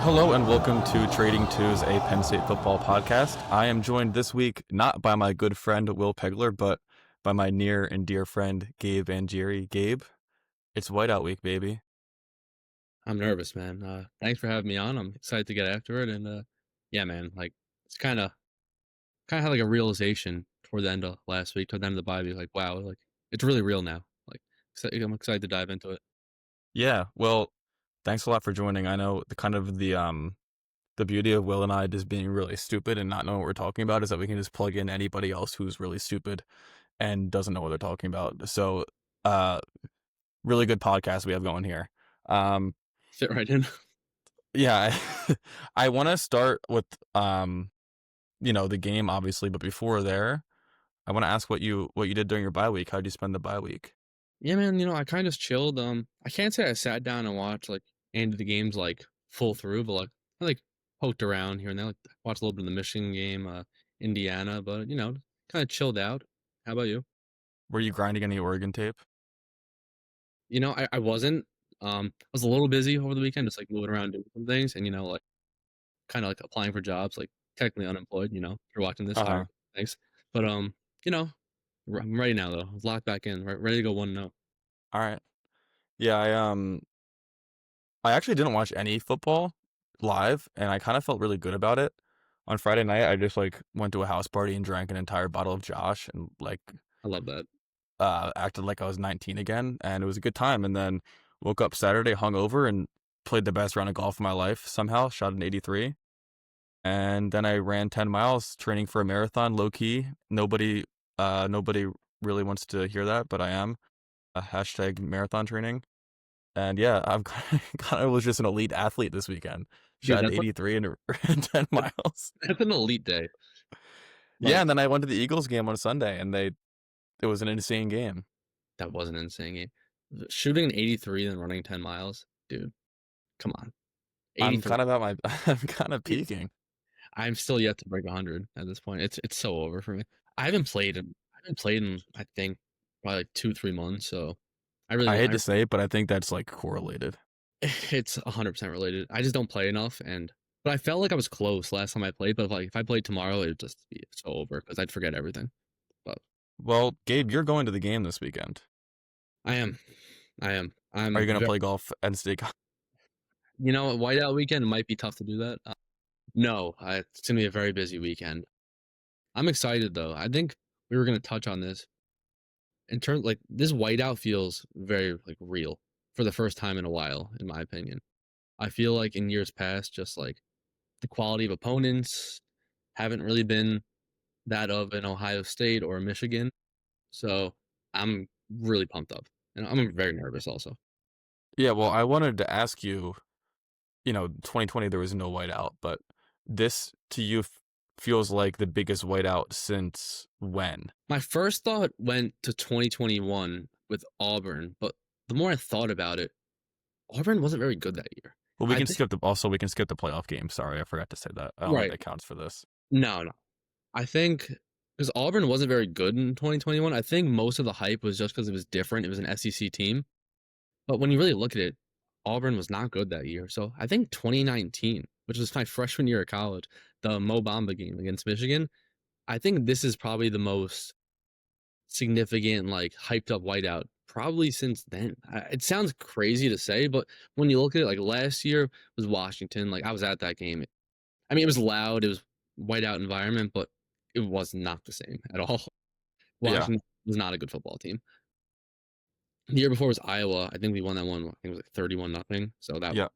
Hello and welcome to Trading Twos, a Penn State football podcast. I am joined this week not by my good friend Will Pegler, but by my near and dear friend Gabe Angieri. Gabe, it's whiteout week, baby. I'm nervous, man. Thanks for having me on. I'm excited to get after it, and yeah, man. Like it's kind of had like a realization toward the end of last week, toward the end of the bye week. Like, wow, like it's really real now. Like, I'm excited to dive into it. Yeah, well, thanks a lot for joining. I know the beauty of Will and I just being really stupid and not knowing what we're talking about is that we can just plug in anybody else who's really stupid and doesn't know what they're talking about. So, uh, really good podcast we have going here. Fit right in. Yeah, I want to start with the game obviously, but before there, I want to ask what you did during your bye week. How'd you spend the bye week? Yeah, man. I kind of chilled. I can't say I sat down and watched like any of the games like full through, but like I like poked around here and there. Like watched a little bit of the Michigan game, Indiana, but kind of chilled out. How about you? Were you grinding any Oregon tape? I wasn't. I was a little busy over the weekend, just like moving around doing some things, and like kind of like applying for jobs, like technically unemployed. If you're watching this, Uh-huh. hire. Thanks. But you know, I'm ready now though. Locked back in, ready to go 1-0. All right. Yeah, I actually didn't watch any football live, and I kind of felt really good about it. On Friday night, I just like went to a house party and drank an entire bottle of Josh and like I love that. acted like I was 19 again, and it was a good time. And then woke up Saturday hungover and played the best round of golf of my life somehow, shot an 83. And then I ran 10 miles training for a marathon low key. Nobody really wants to hear that, but I am. Hashtag marathon training. And yeah, I'm kind of was just an elite athlete this weekend. Dude, Shot an 83 and ran 10 miles. that's an elite day. Yeah, Like and then I went to the Eagles game on Sunday, and it was an insane game. that was an insane game. Shooting an 83 and running 10 miles, dude. Come on, I'm 83. kind of at my I'm kind of peaking. I'm still yet to break 100 at this point. It's so over for me. I haven't played in I think probably like 2-3 months. So I really I want. hate to say it, but I think that's like correlated. It's 100% related. I just don't play enough, but I felt like I was close last time I played. But like if I played tomorrow, it'd just be so over because I'd forget everything. But Well, Gabe, you're going to the game this weekend. I am, I am. Are you I'm going to very. play golf and stay? Whiteout weekend it might be tough to do that. No, it's gonna be a very busy weekend. I'm excited though. I think we were gonna touch on this in terms like this whiteout feels very like real for the first time in a while, in my opinion. I feel like in years past, just like the quality of opponents haven't really been that of an Ohio State or a Michigan. So I'm really pumped up. And I'm very nervous also. Yeah, well, I wanted to ask you, 2020 there was no whiteout, but this to you feels like the biggest whiteout since when? My first thought went to 2021 with Auburn, but the more I thought about it, Auburn wasn't very good that year. Well, I think we can skip the playoff game. Sorry, I forgot to say that. I don't think right. that counts for this. No, no. I think because Auburn wasn't very good in 2021, I think most of the hype was just because it was different. It was an SEC team. But when you really look at it, Auburn was not good that year. So I think 2019, which was my freshman year of college, the Mo Bamba game against Michigan, I think this is probably the most significant, like hyped up whiteout probably since then. It sounds crazy to say, but when you look at it, like last year was Washington. Like I was at that game. I mean, it was loud. It was whiteout environment, but it was not the same at all. Yeah, Washington was not a good football team. The year before was Iowa. I think we won that one. I think it was like 31-0. So yeah.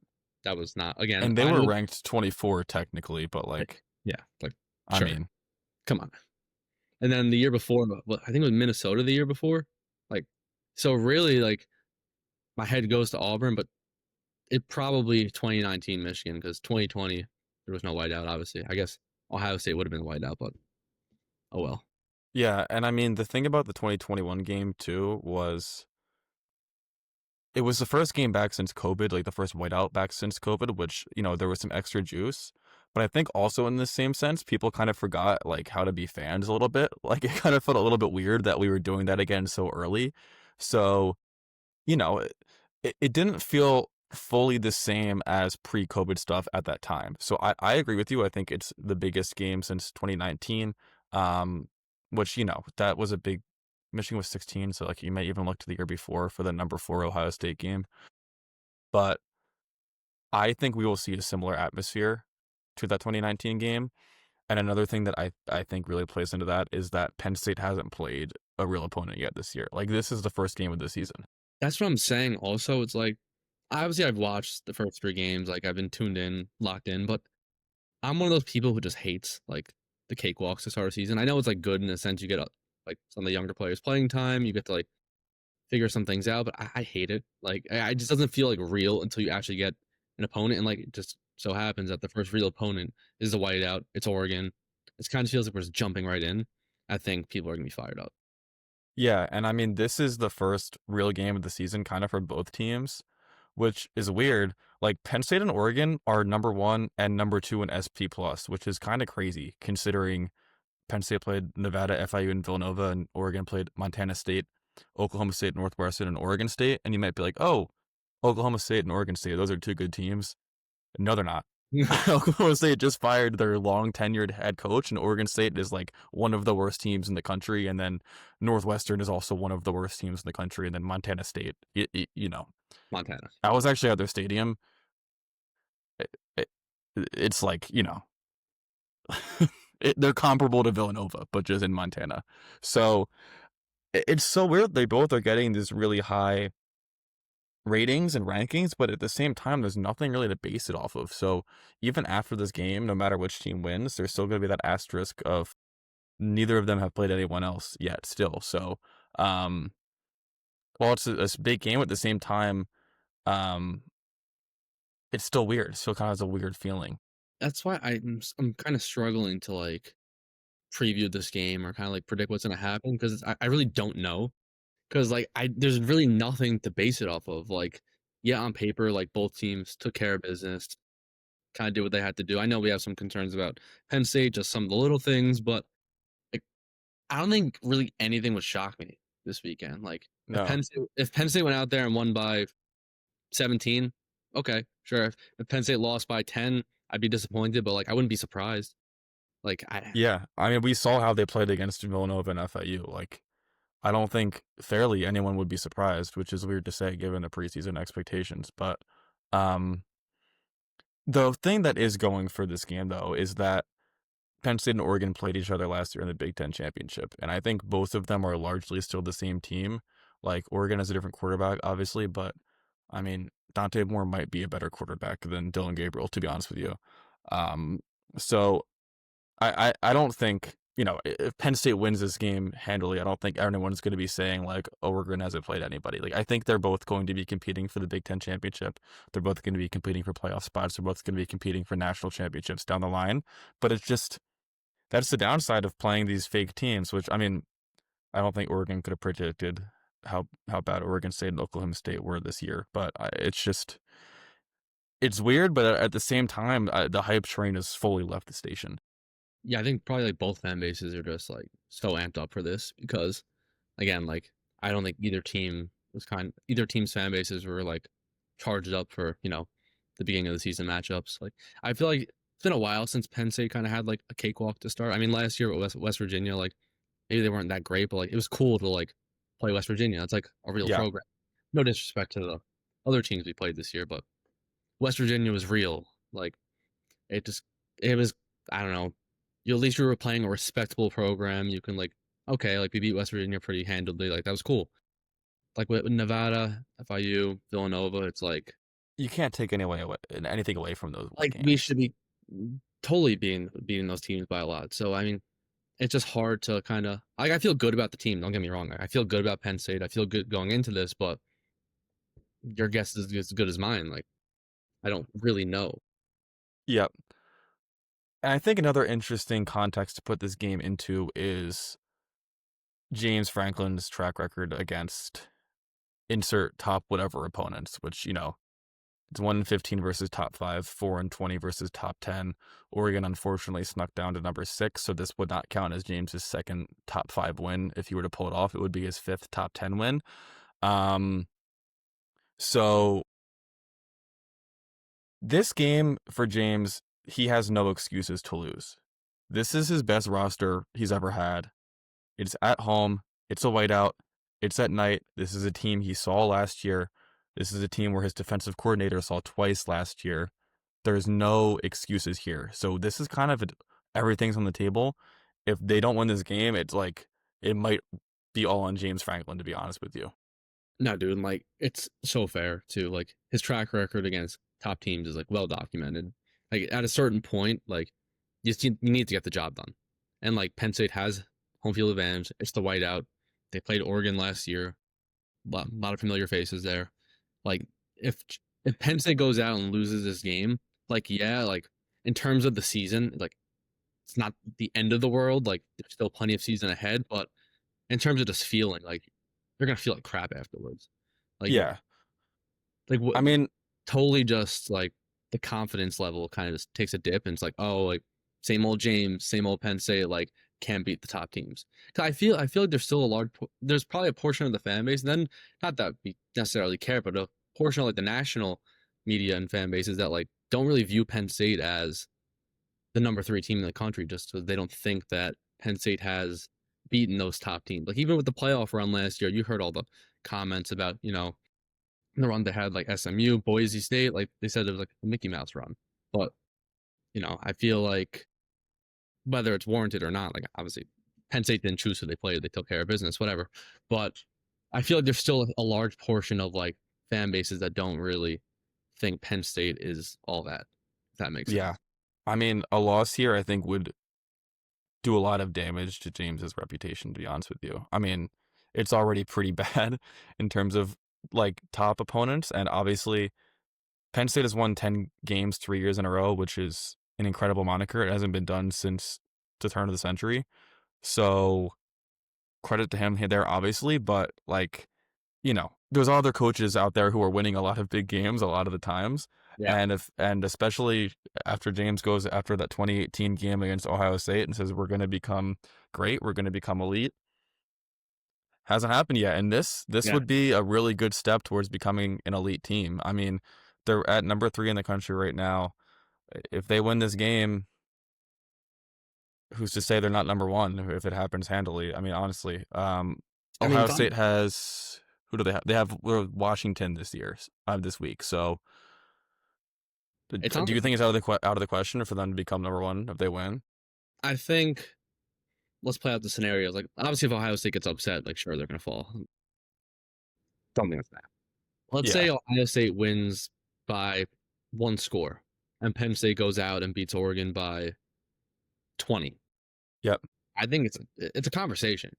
that was not again. And they were ranked 24 technically, but like, Yeah, like I sure, mean, come on. And then the year before, I think it was Minnesota the year before. Like, so really, like my head goes to Auburn, but it probably 2019 Michigan because 2020 there was no whiteout. Obviously, I guess Ohio State would have been whiteout, but oh well. yeah. And I mean, the thing about the 2021 game too was it was the first game back since COVID, like the first whiteout back since COVID, which, there was some extra juice. But I think also in the same sense, people kind of forgot like how to be fans a little bit. Like it kind of felt a little bit weird that we were doing that again so early. So, it didn't feel fully the same as pre-COVID stuff at that time. So I agree with you. I think it's the biggest game since 2019. Um, which, that was a big Michigan was 16, so like you may even look to the year before for the number 4 Ohio State game. But I think we will see a similar atmosphere to that 2019 game. And another thing that I think really plays into that is that Penn State hasn't played a real opponent yet this year. Like this is the first game of the season. That's what I'm saying. Also, it's like obviously I've watched the first 3 games, like I've been tuned in, locked in, but I'm one of those people who just hates like the cakewalks to start a season. I know it's like good in a sense you get like some of the younger players playing time, you get to like figure some things out, but I hate it. Like I just doesn't feel like real until you actually get an opponent, and like it just so happens that the first real opponent is the whiteout. It's Oregon. It kind of feels like we're just jumping right in. I think people are gonna be fired up. Yeah, and I mean this is the first real game of the season kind of for both teams, which is weird. Like Penn State and Oregon are number 1 and number 2 in SP plus, which is kind of crazy considering Penn State played Nevada, FIU, and Villanova, and Oregon played Montana State, Oklahoma State, Northwestern, and Oregon State. And you might be like, oh, Oklahoma State and Oregon State, those are 2 good teams. No, they're not. Oklahoma State just fired their long tenured head coach, and Oregon State is like one of the worst teams in the country. And then Northwestern is also one of the worst teams in the country. And then Montana State, Montana. I was actually at their stadium. It, it, it's like, they're comparable to Villanova, but just in Montana. So it's so weird. They both are getting these really high ratings and rankings, but at the same time, there's nothing really to base it off of. So even after this game, no matter which team wins, there's still going to be that asterisk of neither of them have played anyone else yet still. So, um, while it's a big game at the same time, um, it's still weird. It still kind of has a weird feeling. That's why I'm kind of struggling to like preview this game or kind of like predict what's gonna happen because I really don't know. Because like I there's really nothing to base it off of. Like, yeah, on paper, like both teams took care of business, kind of did what they had to do. I know we have some concerns about Penn State, just some of the little things, but like I don't think really anything would shock me this weekend. Like No. If Penn State went out there and won by 17, okay, sure. If Penn State lost by 10, I'd be disappointed, but like I wouldn't be surprised. Like I Yeah. I mean, we saw how they played against Villanova and FIU. Like, I don't think fairly anyone would be surprised, which is weird to say given the preseason expectations. But um, the thing that is going for this game, though, is that Penn State and Oregon played each other last year in the Big Ten championship. And I think both of them are largely still the same team. Like, Oregon has a different quarterback, obviously, but I mean, Dante Moore might be a better quarterback than Dylan Gabriel, to be honest with you. Um, so I don't think, if Penn State wins this game handily, I don't think everyone's going to be saying like, oh, Oregon hasn't played anybody. Like, I think they're both going to be competing for the Big Ten championship. They're both going to be competing for playoff spots. They're both going to be competing for national championships down the line. But it's just, that's the downside of playing these fake teams, which, I mean, I don't think Oregon could have predicted how bad Oregon State and Oklahoma State were this year. But it's just, it's weird. But at the same time, the hype train has fully left the station. yeah, I think probably like both fan bases are just like so amped up for this because again, like I don't think either team's fan bases were like charged up for, the beginning of the season matchups. Like I feel like it's been a while since Penn State kind of had like a cakewalk to start. I mean, last year with West Virginia, like maybe they weren't that great, but like it was cool to like play West Virginia. It's like a real Yeah. program. No disrespect to the other teams we played this year, but West Virginia was real. Like it just it was I don't know. You at least you were playing a respectable program. You can like okay, like we beat West Virginia pretty handily. Like that was cool. Like with Nevada, FIU, Villanova, it's You can't take anything away from those like we games. should be totally beating those teams by a lot. So I mean, it's just hard to kind of like I feel good about the team. Don't get me wrong. I feel good about Penn State. I feel good going into this, but your guess is as good as mine. Like I don't really know. Yep. And I think another interesting context to put this game into is James Franklin's track record against insert top whatever opponents, which, it's 1-15 versus top 5, 4-20 versus top 10. Oregon unfortunately snuck down to number 6, so this would not count as James's second top 5 win. If he were to pull it off, it would be his fifth top 10 win. So This game for James, he has no excuses to lose. This is his best roster he's ever had. It's at home. It's a whiteout. It's at night. This is a team he saw last year. This is a team where his defensive coordinator saw twice last year. There's no excuses here. So this is kind of everything's on the table. If they don't win this game, it's like it might be all on James Franklin, to be honest with you. No, dude, like it's so fair too. Like his track record against top teams is like well documented. Like at a certain point, like you need to get the job done. And like Penn State has home field advantage. It's the whiteout. They played Oregon last year. A lot of familiar faces there. Like if if Penn State goes out and loses this game, like yeah, like in terms of the season, like it's not the end of the world. Like there's still plenty of season ahead, but in terms of just feeling, like they're gonna feel like crap afterwards. Like Yeah. like what I mean, totally just like the confidence level kind of just takes a dip and it's like, oh, like same old James, same old Penn State, like can't beat the top teams. 'Cause I feel like there's still a there's probably a portion of the fan base, and then not that we necessarily care, but a portion of like the national media and fan bases that like don't really view Penn State as the number three team in the country just because they don't think that Penn State has beaten those top teams. Like even with the playoff run last year, you heard all the comments about, the run they had like SMU, Boise State, like they said it was like a Mickey Mouse run. But, I feel like whether it's warranted or not, like obviously Penn State didn't choose who they played, they took care of business, whatever. But I feel like there's still a large portion of like fan bases that don't really think Penn State is all that, if that makes yeah. sense. I mean, a loss here I think would do a lot of damage to James's reputation, to be honest with you. I mean, it's already pretty bad in terms of like top opponents, and obviously Penn State has won 10 games 3 years in a row, which is an incredible moniker. It hasn't been done since the turn of the century. So credit to him there, obviously, but like, there's other coaches out there who are winning a lot of big games a lot of the times. Yeah. And especially after James goes after that 2018 game against Ohio State and says we're going to become great, we're going to become elite, hasn't happened yet. And this Yeah. would be a really good step towards becoming an elite team. I mean, they're at number 3 in the country right now. If they win this game, who's to say they're not number 1 if it happens handily? I mean, honestly, I mean, Ohio if State I'm, has who do they have? They have Washington this week. So, it's do you honestly, think it's out of the question for them to become number 1 if they win? I think let's play out the scenarios. Like, obviously, if Ohio State gets upset, like, sure, they're going to fall. Don't think that's that. Let's Yeah. say Ohio State wins by one score, and Penn State goes out and beats Oregon by 20. Yep. I think it's a conversation.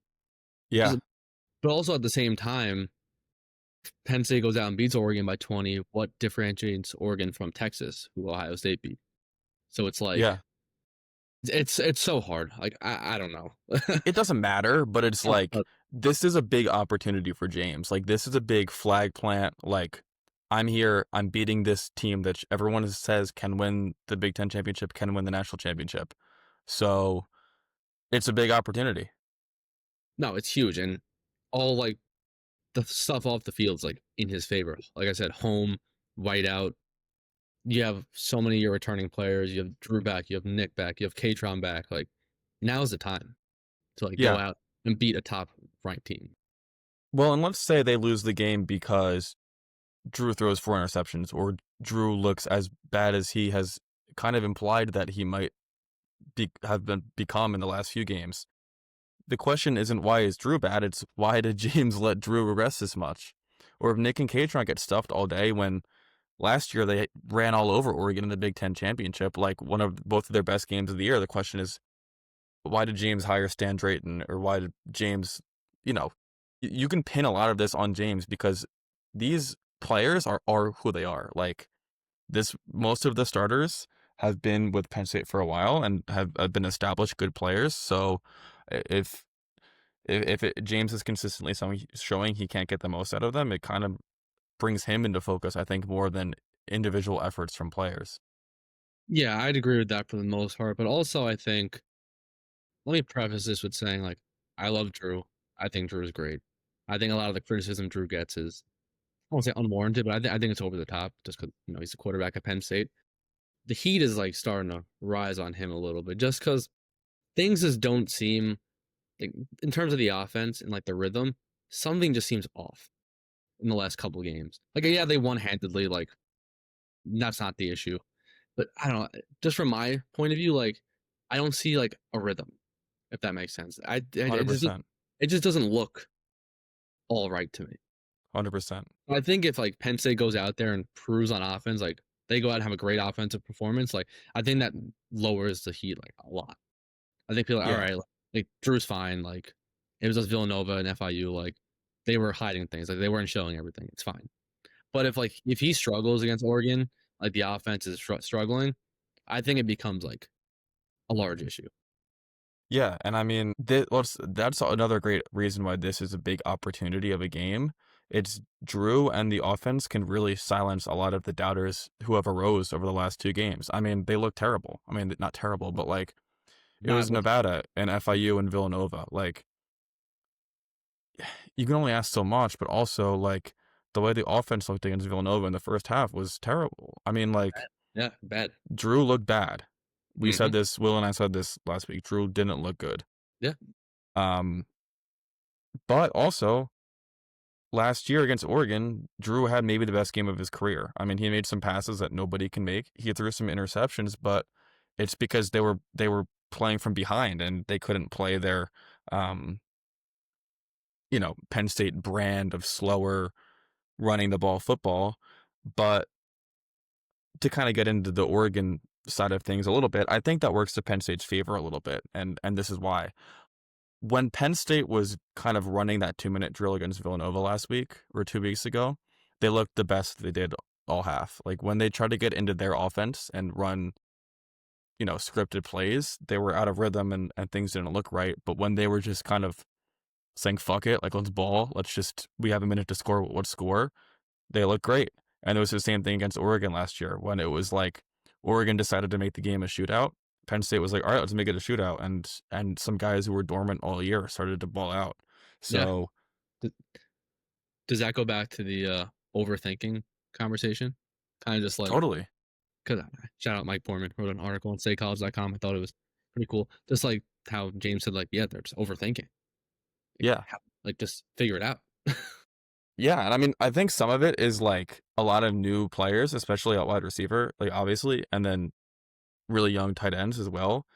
Yeah. 'Cause- But also at the same time, Penn State goes out and beats Oregon by 20. What differentiates Oregon from Texas, who Ohio State beat? So it's like Yeah. it's so hard. Like I don't know. It doesn't matter, but it's like But this is a big opportunity for James. Like this is a big flag plant. Like I'm here, I'm beating this team that everyone says can win the Big Ten championship, can win the national championship. So it's a big opportunity. no, it's huge, and all like the stuff off the field is like in his favor. Like I said, home, whiteout. You have so many of your returning players. You have Drew back. You have Nick back. You have Katron back. Like now's the time to like go Yeah. out and beat a top ranked team. Well, and let's say they lose the game because Drew throws 4 interceptions or Drew looks as bad as he has kind of implied that he might become in the last few games. The question isn't why is Drew bad, it's why did James let Drew rest this much? Or if Nick and Katron get stuffed all day when last year they ran all over Oregon in the Big Ten championship, like both of their best games of the year. The question is, why did James hire Stan Drayton, or why did James, you know, you can pin a lot of this on James because these players are who they are. Like most of the starters have been with Penn State for a while and have been established good players. So if James is consistently showing he can't get the most out of them, it kind of brings him into focus, I think, more than individual efforts from players. Yeah, I'd agree with that for the most part. But also, I think let me preface this with saying like I love Drew. I think Drew is great. I think a lot of the criticism Drew gets is won't say unwarranted, but I think it's over the top just because he's a quarterback at Penn State. The heat is like starting to rise on him a little bit just because things just don't seem like in terms of the offense and like the rhythm, something just seems off in the last couple of games. Like yeah, they won handedly, like that's not the issue. But I don't know, just from my point of view, like I don't see like a rhythm, if that makes sense. It just 100%. doesn't look all right to me. 100%. I think if like Penn State goes out there and proves on offense, like they go out and have a great offensive performance, like I think that lowers the heat like a lot. I think people are all Yeah. right, like Drew's fine. Like it was just Villanova and FIU, like they were hiding things, like they weren't showing everything. It's fine. But if he struggles against Oregon, like the offense is struggling, I think it becomes like a large issue. Yeah, and I mean, that's another great reason why this is a big opportunity of a game. It's Drew and the offense can really silence a lot of the doubters who have arose over the last two games. I mean, they look terrible. I mean, not terrible, but like it Not was what Nevada and FIU and Villanova. Like you can only ask so much, but also like the way the offense looked against Villanova in the first half was terrible. I mean, like yeah, bad. Drew looked bad. We Hmm. said this, Will and I said this last week. Drew didn't look good. Yeah, Um, but also last year against Oregon, Drew had maybe the best game of his career. I mean, he made some passes that nobody can make. He threw some interceptions, but it's because they were playing from behind and they couldn't play their um, Penn State brand of slower running the ball football. But to kind of get into the Oregon side of things a little bit, I think that works to Penn State's favor a little bit, and this is why. When Penn State was kind of running that 2-minute drill against Villanova last week or 2 weeks ago, they looked the best they did all half. Like when they tried to get into their offense and run, scripted plays, they were out of rhythm and things didn't look right. But when they were just kind of saying, fuck it, like let's ball, we have a minute to score, let's score, they look great. And it was the same thing against Oregon last year when it was like Oregon decided to make the game a shootout. Penn State was like, all right, let's make it a shootout. And some guys who were dormant all year started to ball out. yeah. So Does that go back to the overthinking conversation? Kind of just like, totally. because shout out Mike Borman wrote an article on SayCollege.com. I thought it was pretty cool. Just like how James said, like, yeah, they're just overthinking. Like, Yeah. like just figure it out. Yeah. And I mean, I think some of it is like a lot of new players, especially at wide receiver, like obviously, and then really young tight ends as well.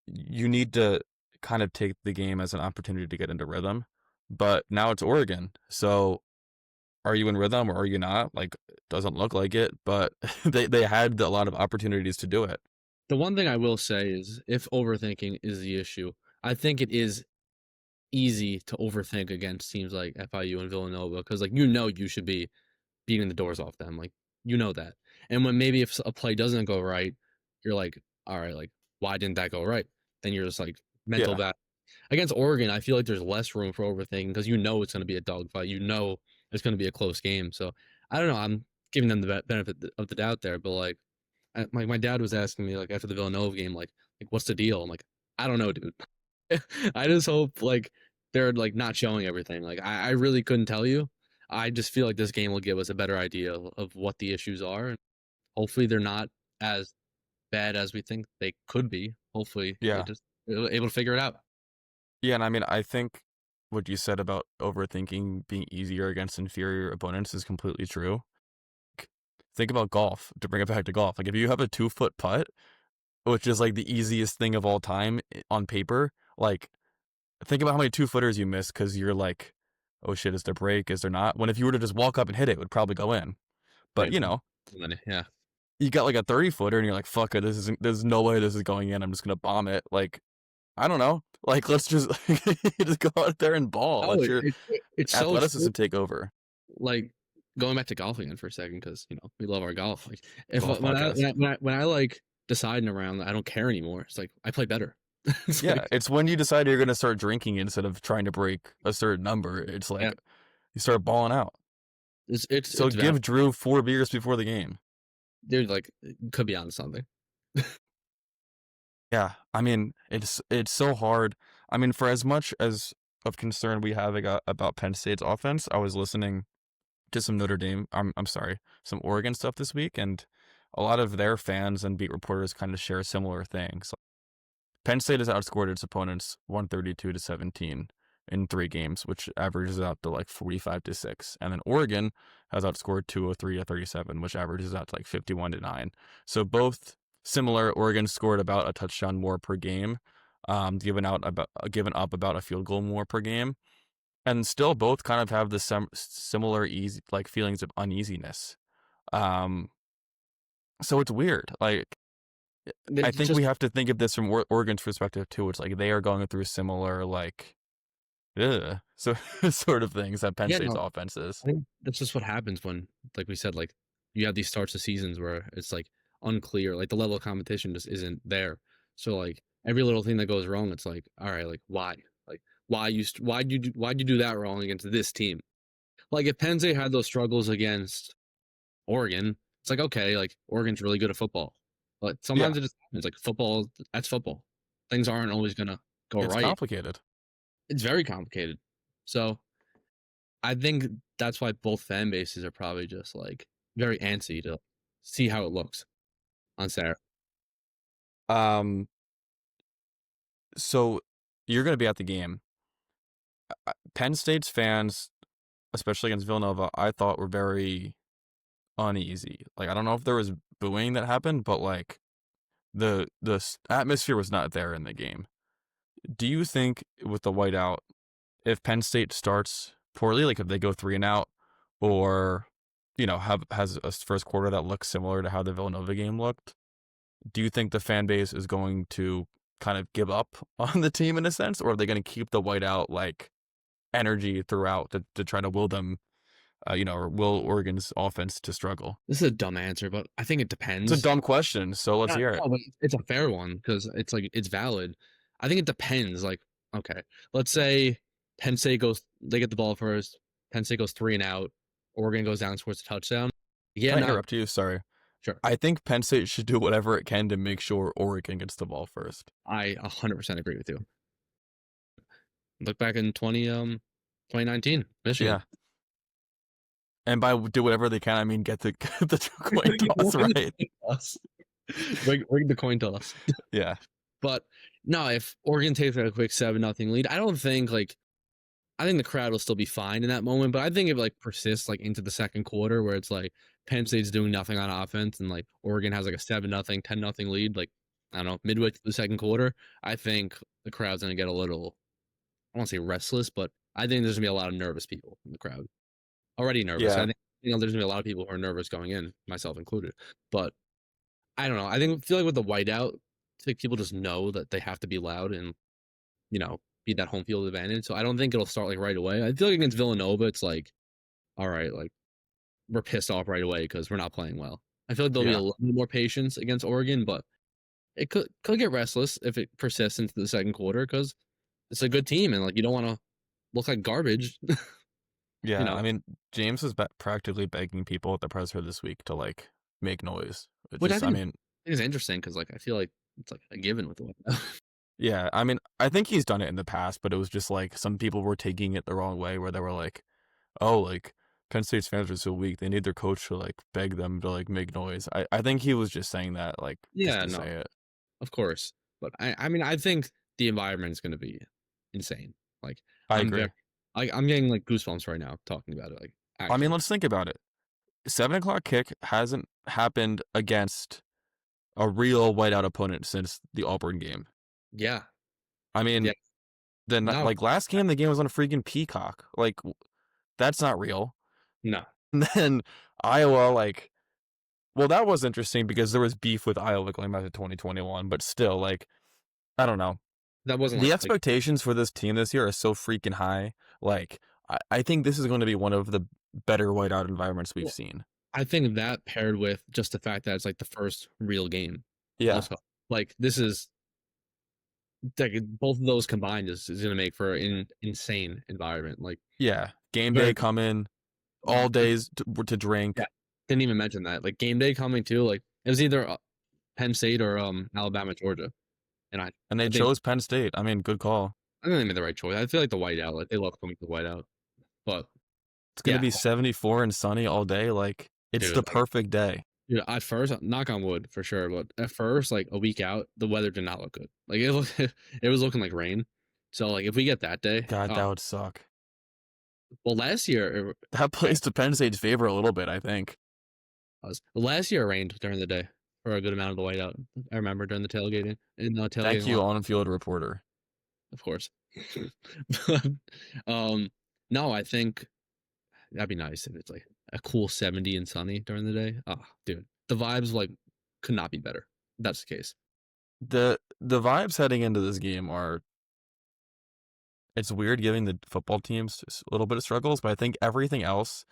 You need to kind of take the game as an opportunity to get into rhythm. But now it's Oregon. So are you in rhythm or are you not? Like, it doesn't look like it, but they had a lot of opportunities to do it. The one thing I will say is if overthinking is the issue, I think it is easy to overthink against teams like FIU and Villanova because, like, you should be beating the doors off them. Like, that. And when maybe if a play doesn't go right, you're like, all right, like, why didn't that go right? Then you're just like mental Yeah. battle. Against Oregon, I feel like there's less room for overthinking because it's going to be a dogfight. It's going to be a close game. So I don't know. I'm giving them the benefit of the doubt there, but like, my dad was asking me like after the Villanova game, like what's the deal? I'm like, I don't know, dude. I just hope like they're like not showing everything. Like I really couldn't tell you. I just feel like this game will give us a better idea of what the issues are. And hopefully they're not as bad as we think they could be. Hopefully they Yeah. just able to figure it out. Yeah. And I mean, I think what you said about overthinking being easier against inferior opponents is completely true. Think about golf, to bring it back to golf. Like, if you have a 2-foot putt, which is like the easiest thing of all time on paper, like, think about how many 2-footers you miss because you're like, oh shit, is there break? Is there not? When if you were to just walk up and hit it, it would probably go in. But, Right. And then, yeah. you got like a 30-footer and you're like, fuck it, there's no way this is going in. I'm just going to bomb it. Like, I don't know. Like, let's just, just go out there and ball. Oh, Let your it's so athleticism true. take over. Like going back to golf again for a second because we love our golf. Like if Golf podcast. when I like decide in a round, I don't care anymore. It's like I play better. It's Yeah, like it's when you decide you're going to start drinking instead of trying to break a certain number. It's yeah, like you start balling out. So it's valid. give Drew 4 beers before the game. Dude, like could be on something. Yeah, I mean, it's so hard. I mean, for as much as of concern we have about Penn State's offense, I was listening to some Notre Dame. I'm sorry, some Oregon stuff this week, and a lot of their fans and beat reporters kind of share similar things. Penn State has outscored its opponents 132-17 in 3 games, which averages out to like 45-6. And then Oregon has outscored 203-37, which averages out to like 51-9. So both similar. Oregon scored about a touchdown more per game, given up about a field goal more per game, and still both kind of have the similar easy like feelings of uneasiness. Um, so it's weird. Like I It's think just we have to think of this from Oregon's perspective too. It's like they are going through similar like so sort of things that Penn yeah, State's no, offense is. I think that's just what happens when, like we said, like you have these starts of seasons where it's like unclear, like the level of competition just isn't there. So like every little thing that goes wrong, it's like, all right, like why, like why'd you do that wrong against this team? Like if Penn State had those struggles against Oregon, it's like okay, like Oregon's really good at football, but Yeah, sometimes it just happens. Like football, that's football. Things aren't always gonna go it's right. complicated. It's very complicated. So I think that's why both fan bases are probably just like very antsy to see how it looks on Saturday. Um, so you're going to be at the game. Penn State's fans, especially against Villanova, I thought were very uneasy. Like I don't know if there was booing that happened, but like the atmosphere was not there in the game. Do you think with the whiteout, if Penn State starts poorly, like if they go 3-and-out, or has a first quarter that looks similar to how the Villanova game looked, do you think the fan base is going to kind of give up on the team in a sense, or are they going to keep the whiteout like energy throughout to try to will them, or will Oregon's offense to struggle? This is a dumb answer, but I think it It's a depends. dumb question, so let's Yeah, hear it. no, but it's a fair one because it's like it's valid. I think it depends. Like, okay, let's say Penn State goes, they get the ball first. Penn State goes 3-and-out. Oregon goes down, scores a touchdown. Yeah, Can I not interrupt you? Sorry. sure. I think Penn State should do whatever it can to make sure Oregon gets the ball first. I 100% agree with you. Look back in 2019, Michigan. Yeah. And by do whatever they can, I mean get the get the coin toss right. Ring the coin toss. Yeah. But no, if Oregon takes like a quick 7-0 lead, I don't think like I think the crowd will still be fine in that moment. But I think it like persists like into the second quarter where it's like Penn State's doing nothing on offense and like Oregon has like a 7-0, 10-0 lead, like I don't know, midway through the second quarter. I think the crowd's gonna get a little I won't say restless, but I think there's gonna be a lot of nervous people in the crowd. Already nervous. I Yeah. think there's gonna be a lot of people who are nervous going in, myself included. But I don't know. I feel like with the whiteout, I think people just know that they have to be loud and be that home field advantage. So I don't think it'll start like right away. I feel like against Villanova, it's like, all right, like we're pissed off right away because we're not playing well. I feel like there'll be a Yeah. little bit more patience against Oregon, but it could get restless if it persists into the second quarter because it's a good team and like you don't want to look like garbage, you Yeah. know. I mean, James was practically begging people at the presser this week to like make noise. It Which I just, I think mean, is interesting because like I feel like it's like a given with the whiteout. yeah. I mean, I think he's done it in the past, but it was just like some people were taking it the wrong way, where they were like, "Oh, like Penn State's fans are so weak; they need their coach to like beg them to like make noise." I think he was just saying that like just Yeah, to no, say it. of course. But I mean, I think the environment is going to be insane. Like, I I'm very, agree. I'm getting like goosebumps right now talking about it. Like, I mean, actually, let's think about it. 7 o'clock kick hasn't happened against a real whiteout opponent since the Auburn game. yeah, I yeah, mean, then no, like last game, the game was on a freaking Peacock. Like that's not real. no, And then Iowa, like, well, that was interesting because there was beef with Iowa going back to 2021, but still, like, I don't know. that wasn't The like, expectations for this team this year are so freaking high. Like, I think this is going to be one of the better whiteout environments we've well, seen. I think that paired with just the fact that it's like the first real game, Yeah. also, like this is like both of those combined is going to make for an insane environment. Like, Yeah. Game very, day coming, all days to yeah, drink. didn't even mention that. Like game day coming too. Like it was either Penn State or Alabama, Georgia. And And they I think chose Penn State. I mean, good call. I think they made the right choice. I feel like the whiteout, like they love coming to the whiteout. But It's gonna Yeah, be 74 and sunny all day. Like it's dude. the perfect day. Dude, at first, knock on wood for sure, but at first, like a week out, the weather did not look good. Like it looked, it was looking like rain. So like if we get that day, God, that would suck. well, last year That it plays to Penn State's favor a little bit, I think. last year it rained during the day for a good amount of the whiteout. I remember during the tailgating in the Thank tailgating you, lot, on-field reporter. of course. But, um, no, I think that'd be nice if it's like a cool 70 and sunny during the day. Oh, dude, the vibes like could not be better. If that's the case. The vibes heading into this game are it's weird giving the football teams a little bit of struggles, but I think everything else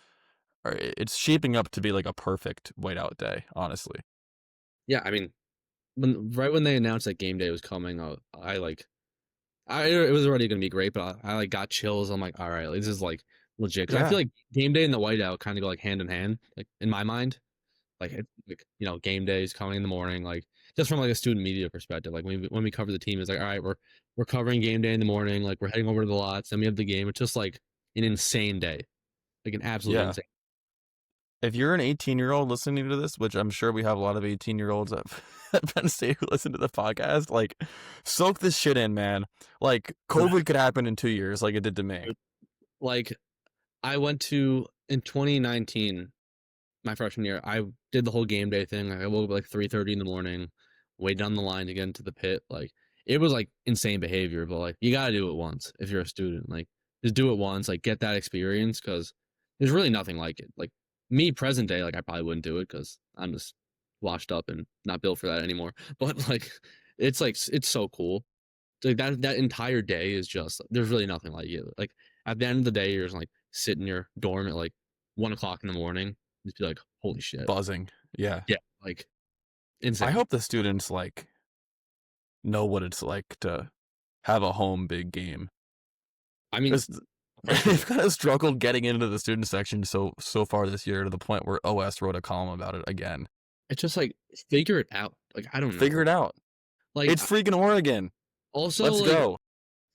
it's shaping up to be like a perfect whiteout day, honestly. Yeah, I mean, when they announced that game day was coming, I it was already gonna be great, but I like got chills. I'm like, all right, like, this is like legit because I Yeah. feel like game day and the whiteout kind of go like hand in hand, like in my mind. Like game day is coming in the morning, like just from like a student media perspective. Like when we cover the team, it's like all right, we're covering game day in the morning, like we're heading over to the lots, then we have the game. It's just like an insane day, like an absolutely Yeah. insane. If you're an 18-year-old listening to this, which I'm sure we have a lot of 18-year-olds at, at Penn State who listen to the podcast, like, soak this shit in, man. Like, COVID could happen in 2 years, like it did to me. Like I went to in 2019, my freshman year, I did the whole game day thing. Like I woke up like 3:30 in the morning, waited on the line to get into the pit. Like it was like insane behavior, but like you gotta do it once if you're a student. Like just do it once, like get that experience because there's really nothing like it. Like me present day, like I probably wouldn't do it because I'm just washed up and not built for that anymore. But like it's so cool. Like that entire day is just there's really nothing like it. Like at the end of the day, you're just like sit in your dorm at like 1 o'clock in the morning, just be like, holy shit. Buzzing. Yeah. Yeah, like I insane. hope the students, like, know what it's like to have a home big game. I mean, 'Cause freshman they've year, kind of struggled getting into the student section so far this year to the point where OS wrote a column about it again. it's just like figure it out. Like I don't know. Figure it out. Like It's freaking Oregon. also Let's go.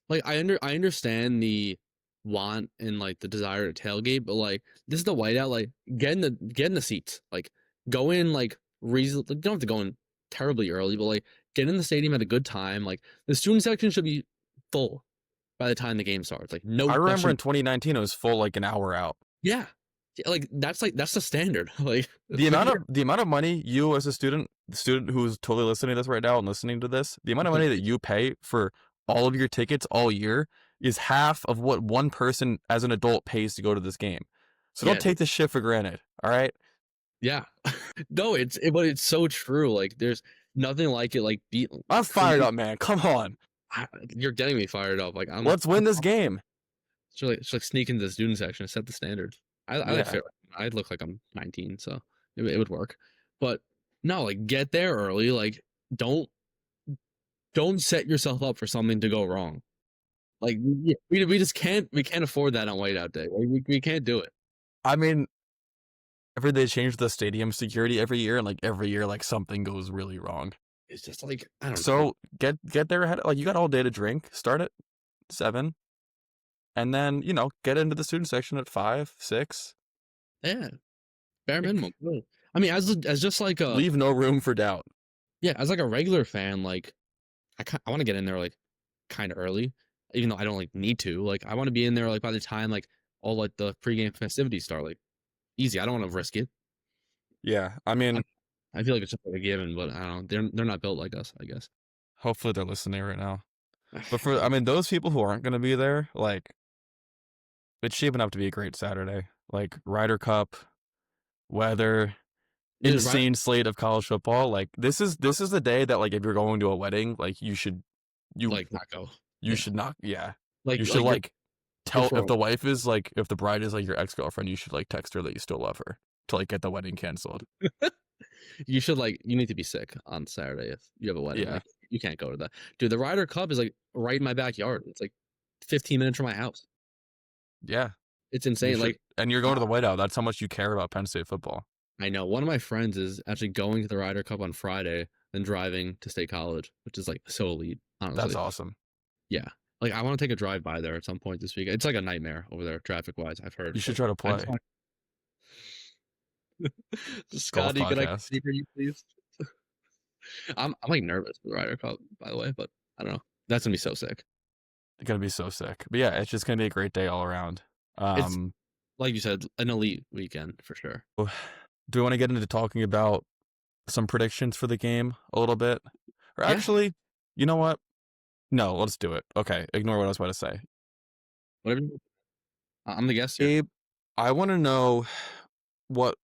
like I understand the want and like the desire to tailgate, but like this is the whiteout. Like get in the seats. Like go in like reason. Like, don't have to go in terribly early, but like get in the stadium at a good time. Like the student section should be full by the time the game starts. Like no I remember question. in 2019 it was full like an hour out. Yeah, like that's the standard. Like The amount figure. of the amount of money you as a student, the student who's totally listening to this right now and listening to this, the amount of money that you pay for all of your tickets all year is half of what one person as an adult pays to go to this game. So don't Yeah, take this shit for granted. All right. yeah. No, but it's so true. Like there's nothing like it. Like I'm for fired me, up, man. Come on. you're getting me fired up. Like Let's win this game. it's like sneak into the student section and set the standards. I like Yeah. fair. I look like I'm 19, so it would work. But no, like get there early. Like don't don't set yourself up for something to go wrong. Like we just can't afford that on whiteout day. Like, we can't do it. I mean, every they change the stadium security every year, and like every year, like something goes really wrong. It's just like I don't know. So get there ahead. Like you got all day to drink. Start at 7, and then get into the student section at 5, 6. Yeah, bare minimum. Like, Really. I mean, as just like a leave no room for doubt. yeah, as like a regular fan, like I want to get in there like kind of early, even though I don't like need to. Like I want to be in there like by the time like all like the pregame festivities start. Like easy. I don't want to risk it. Yeah, I I, mean, I feel like it's just like a given, but I don't know. They're not built like us, I guess. hopefully they're listening right now. But I mean, those people who aren't going to be there, like, it's shaping up to be a great Saturday. Like Ryder Cup, weather, Dude, right? insane slate of college football. Like this is the day that like if you're going to a wedding, like you Like not go. you Yeah. should not. Yeah, you Like should like you're tell for if the wife is like if the bride is like your ex girlfriend, you should like text her that you still love her to like get the wedding canceled. you should like you need to be sick on Saturday if you have a wedding. Yeah, Like you can't go to that. Dude, the Ryder Cup is like right in my backyard. It's like 15 minutes from my house. yeah, It's you insane. should. Like And you're going to the White House. That's how much you care about Penn State football. I know one of my friends is actually going to the Ryder Cup on Friday and driving to State College, which is like so elite, That's honestly. awesome. Yeah. Like I want to take a drive by there at some point this week. It's like a nightmare over there traffic wise. I've You heard, should but try to I just play want. golf Scotty, can I podcast. compete for you, please? I'm like nervous for the Ryder Cup, by the way, but I don't know. That's gonna be so sick. It's gonna be so sick. But yeah, it's just gonna be a great day all around. It's Um, like you said, an elite weekend for sure. do we want to get into talking about some predictions for the game a little bit? Or Yeah, actually, you know what? No, let's do it. Okay, ignore what I was about to say. whatever. I'm the guest here. Gabe, I want to know what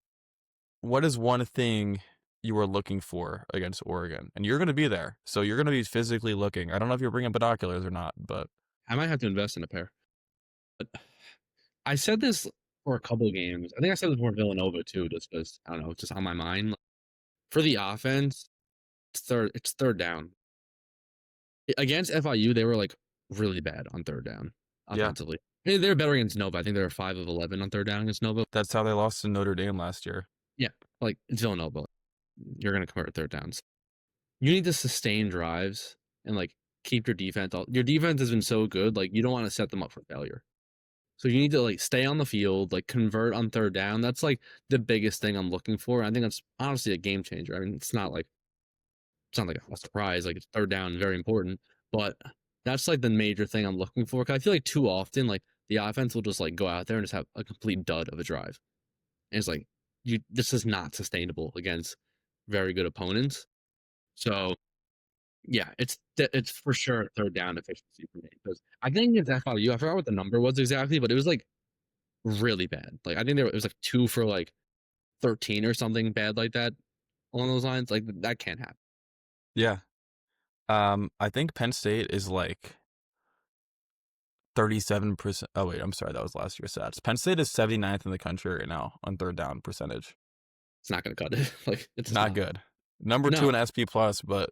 what is one thing you are looking for against Oregon? And you're going to be there, so you're going to be physically looking. I don't know if you're bringing binoculars or not, but I might have to invest in a pair. But I said this for a couple of games. I think I said this for Villanova too, just because I don't know, it's just on my mind. For the offense, it's third down. Against FIU, they were like really bad on third down yeah, offensively. They're better against Nova. I think they were 5 of 11 on third down against Nova. that's how they lost to Notre Dame last year. Yeah, like it's Villanova. You're gonna convert third downs. You need to sustain drives and like keep your defense. Your defense has been so good, like you don't want to set them up for failure. So you need to like stay on the field, like convert on third down. That's like the biggest thing I'm looking for. I think that's honestly a game changer. I mean, it's not like a surprise. Like it's third down, very important, but that's like the major thing I'm looking for. Cause I feel like too often, like the offense will just like go out there and just have a complete dud of a drive. And it's like this is not sustainable against very good opponents. So yeah, it's for sure third down efficiency for me because I think it's FIU. I forgot what the number was exactly, but it was like really bad. Like I think it was like 2 for like 13 or something bad like that along those lines. Like that can't happen. Yeah. I think Penn State is like 37%. Oh wait, I'm sorry, that was last year's stats. Penn State is 79th in the country right now on third down percentage. It's not gonna cut it. Like it's just Not not. good. Number two No, in SP plus, but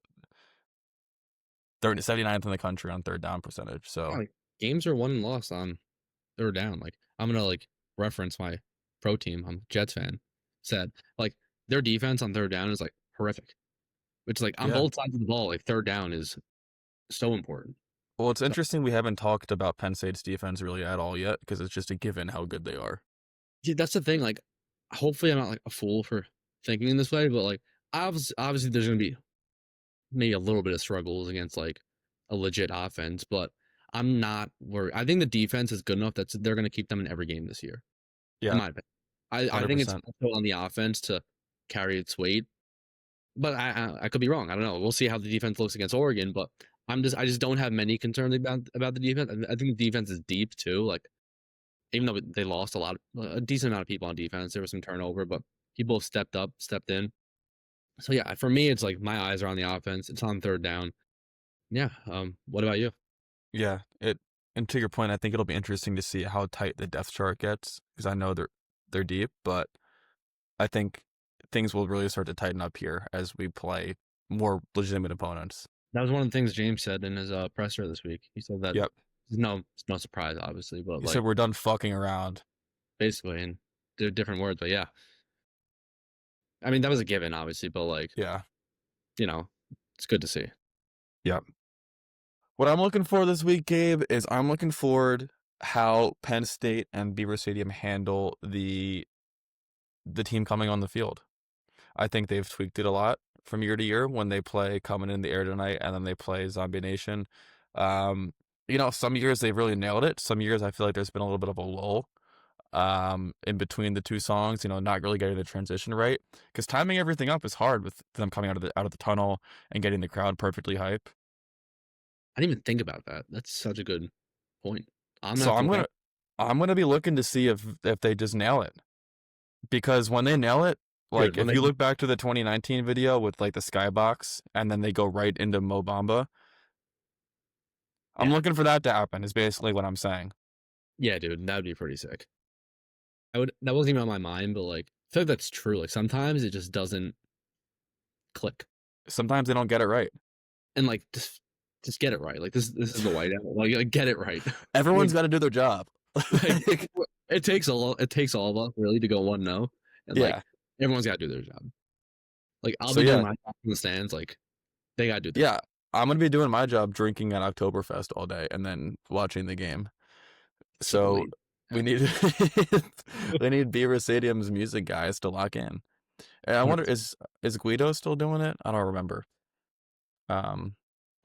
79th in the country on third down percentage. yeah, So like games are won and lost on third down. Like I'm gonna like reference my pro team. I'm a Jets fan. Said like their defense on third down is like horrific. It's like on yeah. both sides of the ball, like third down is so important. Well, it's So interesting we haven't talked about Penn State's defense really at all yet because it's just a given how good they are. yeah, that's the thing. Like hopefully I'm not like a fool for thinking in this way, but like obviously there's gonna be maybe a little bit of struggles against like a legit offense, but I'm not worried. I think the defense is good enough that they're going to keep them in every game this year. In Yeah, my opinion, I think it's 100%. also on the offense to carry its weight, but I could be wrong. I don't know. We'll see how the defense looks against Oregon, but I just don't have many concerns about the defense. I think the defense is deep too. Like even though they lost a decent amount of people on defense, there was some turnover, but people have stepped up, stepped in. So yeah, for me, it's like my eyes are on the offense. It's on third down. Yeah. What about you? Yeah, and to your point, I think it'll be interesting to see how tight the depth chart gets because I know they're deep, but I think things will really start to tighten up here as we play more legitimate opponents. That was one of the things James said in his presser this week. He said that Yep. it's no surprise, obviously, but You said like we're done fucking around. basically, and they're different words, but yeah. I mean, that was a given, obviously, but like Yeah. you know, it's good to see. Yep. What I'm looking for this week, Gabe, is I'm looking forward how Penn State and Beaver Stadium handle the team coming on the field. I think they've tweaked it a lot from year to year when they play Coming in the Air Tonight and then they play Zombie Nation. Um, some years they've really nailed it. Some years I feel like there's been a little bit of a lull in between the two songs, not really getting the transition right. Because timing everything up is hard with them coming out of the tunnel and getting the crowd perfectly hype. I didn't even think about that. That's such a good point. I'm gonna So have to I'm look at gonna I'm gonna be looking to see if they just nail it. Because when they nail it, dude like when if they you look back to the 2019 video with like the skybox and then they go right into Mo Bamba, I'm yeah looking for that to happen is basically what I'm saying. yeah dude that would be pretty sick. I would that wasn't even on my mind, but like I feel like that's true. Like sometimes it just doesn't click, Sometimes they don't get it right. and like just get it right. Like this is the whiteout. Like get it right. Everyone's Like got to do their job. Like Like, it takes all of us really to go 1-0, and like yeah. everyone's got to do their job. Like I'll So be doing yeah, my job in the stands. Like they got to do their yeah. job. I'm gonna be doing my job drinking at Oktoberfest all day and then watching the game. So Sweet. we Yeah. need we need Beaver Stadium's music guys to lock in. And I wonder 100%. is Guido still doing it? I don't remember. Um,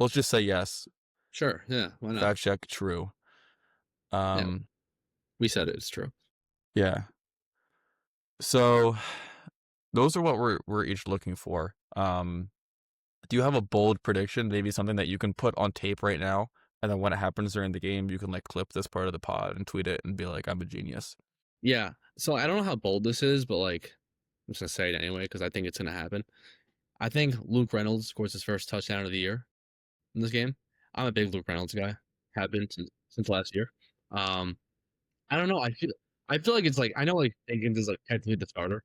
let's just say yes. Sure. Yeah. Why not? Fact check true. Yeah. Um, We said it. It's true. yeah. So those are what we're each looking for. Do you have a bold prediction? Maybe something that you can put on tape right now, and then when it happens during the game, you can like clip this part of the pod and tweet it and be like, "I'm a genius." Yeah. So I don't know how bold this is, but like, I'm just gonna say it anyway because I think it's gonna happen. I think Luke Reynolds scores his first touchdown of the year in this game. I'm a big Luke Reynolds guy. Have been since last year. Um, I don't know. I feel like it's like I know like Jenkins is like technically the starter,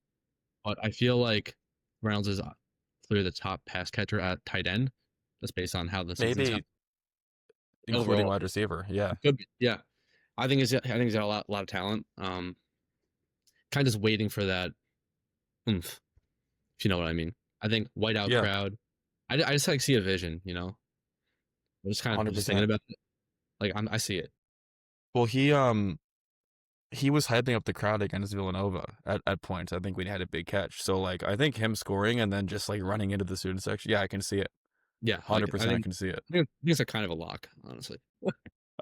but I feel like Reynolds is clearly the top pass catcher at tight end, just based on how the season's gone Maybe including overall. wide receiver. Yeah, Could be, yeah. I think he's got a lot of talent. Kind of just waiting for that oomph, if you know what I mean. I think whiteout yeah, crowd. I just like see a vision, you know. I'm just kind of hundred just thinking percent. about it. Like I see it. Well, he was hyping up the crowd against Villanova at points. I think we had a big catch. So like I think him scoring and then just like running into the student section. Yeah, I can see it. Yeah, like I 100% I think can see it. I think it's a kind of a lock, honestly. All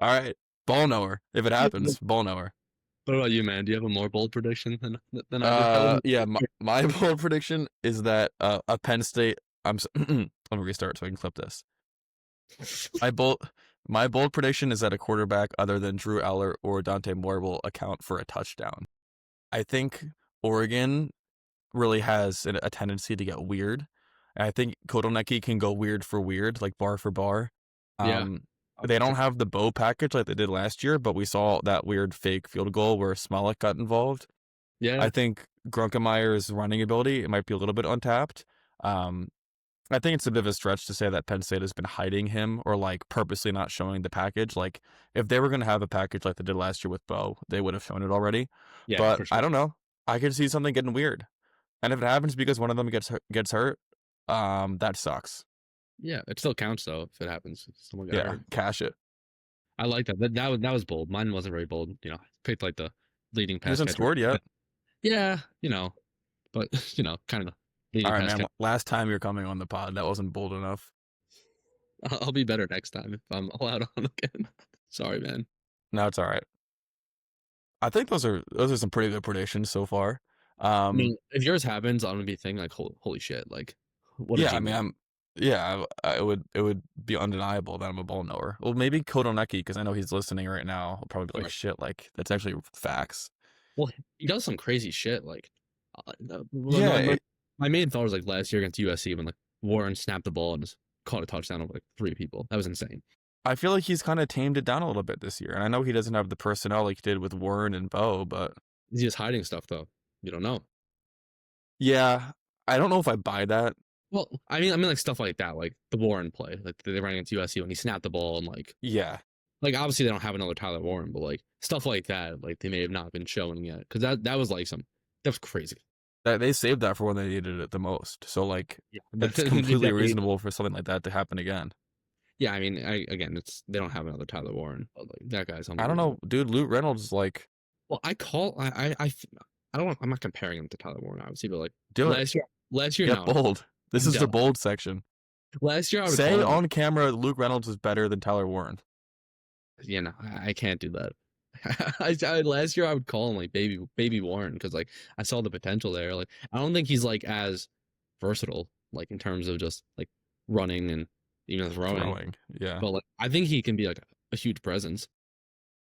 right. Ball knower. If it happens, ball knower. What about you, man? Do you have a more bold prediction than I did? I wasn't. Yeah, my bold prediction is that a Penn State let me restart so I can clip this. My bold my bold prediction is that a quarterback other than Drew Eller or Dante Moore will account for a touchdown. I think Oregon really has a tendency to get weird. And I think Kotelnicki can go weird for weird, like bar for bar. Yeah, Um, they don't have the bow package like they did last year, but we saw that weird fake field goal where Smolik got involved. I yeah, think Grunkemeier's running ability, it might be a little bit untapped. Um, I think it's a bit of a stretch to say that Penn State has been hiding him or like purposely not showing the package. Like if they were going to have a package like they did last year with Bo, they would have shown it already. yeah, But for I sure. don't know. I could see something getting weird. And if it happens because one of them gets hurt, that sucks. Yeah, it still counts though if it happens. If someone got Yeah, hurt. cash it. I like that. That was bold. Mine wasn't very bold. You know, I picked like the leading He pass hasn't catcher. scored yet. Yeah, but kind of the All leading right, pass man. catcher. Last time you're coming on the pod, that wasn't bold enough. I'll be better next time if I'm allowed on again. Sorry, man. No, it's all right. I think those are some pretty good predictions so far. I Um, mean, if yours happens, I'm gonna be thinking like, holy shit, like, what a yeah, I mean, genius. it would be undeniable that I'm a ball knower. Well, maybe Kotelnicki, because I know he's listening right now. He'll probably be like, Right. shit, like that's actually facts. Well, he does some crazy shit. Like, Yeah, my main thought was like last year against USC when like Warren snapped the ball and just caught a touchdown over like 3 people. That was insane. I feel like he's kind of tamed it down a little bit this year, and I know he doesn't have the personnel like he did with Warren and Bo, but He's just hiding stuff though. You don't know. yeah, I don't know if I buy that. Well, I mean, like stuff like that, like the Warren play, like they ran against USC when he snapped the ball and Yeah, like obviously they don't have another Tyler Warren, but like stuff like that, like they may have not been showing yet because that was like that was crazy. that they saved that for when they needed it the most. So like, Yeah, it's they completely definitely. reasonable for something like that to happen again. Yeah, I mean, again, they don't have another Tyler Warren, but like that guy's I don't know, unbelievable. dude. Luke Reynolds, like, Well, I don't want, I'm not comparing him to Tyler Warren, obviously, but like do it. last year, Get no, bold. This is the no. bold section. Last year I would Say call him like, on camera, Luke Reynolds is better than Tyler Warren. yeah, no, I can't do that. Last year I would call him like baby Warren because like I saw the potential there. Like I don't think he's like as versatile like in terms of just like running and even throwing, Throwing, yeah, but like I think he can be like a huge presence.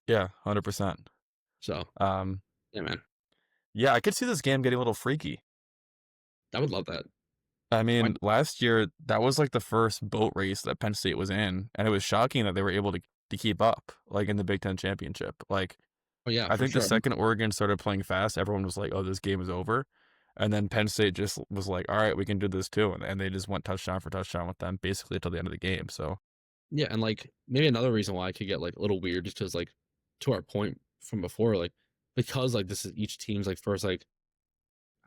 yeah, 100%. So Um, yeah, man, yeah, I could see this game getting a little freaky. I would love that. I Why? mean, last year that was like the first boat race that Penn State was in, and it was shocking that they were able to keep up, like in the Big Ten championship. Like, Oh yeah, I for think the sure. second Oregon started playing fast, everyone was like, "Oh, this game is over," and then Penn State just was like, "All right, we can do this too," and they just went touchdown for touchdown with them basically until the end of the game. So Yeah, and like maybe another reason why I could get like a little weird just because like to our point from before, like because like this is each team's like first like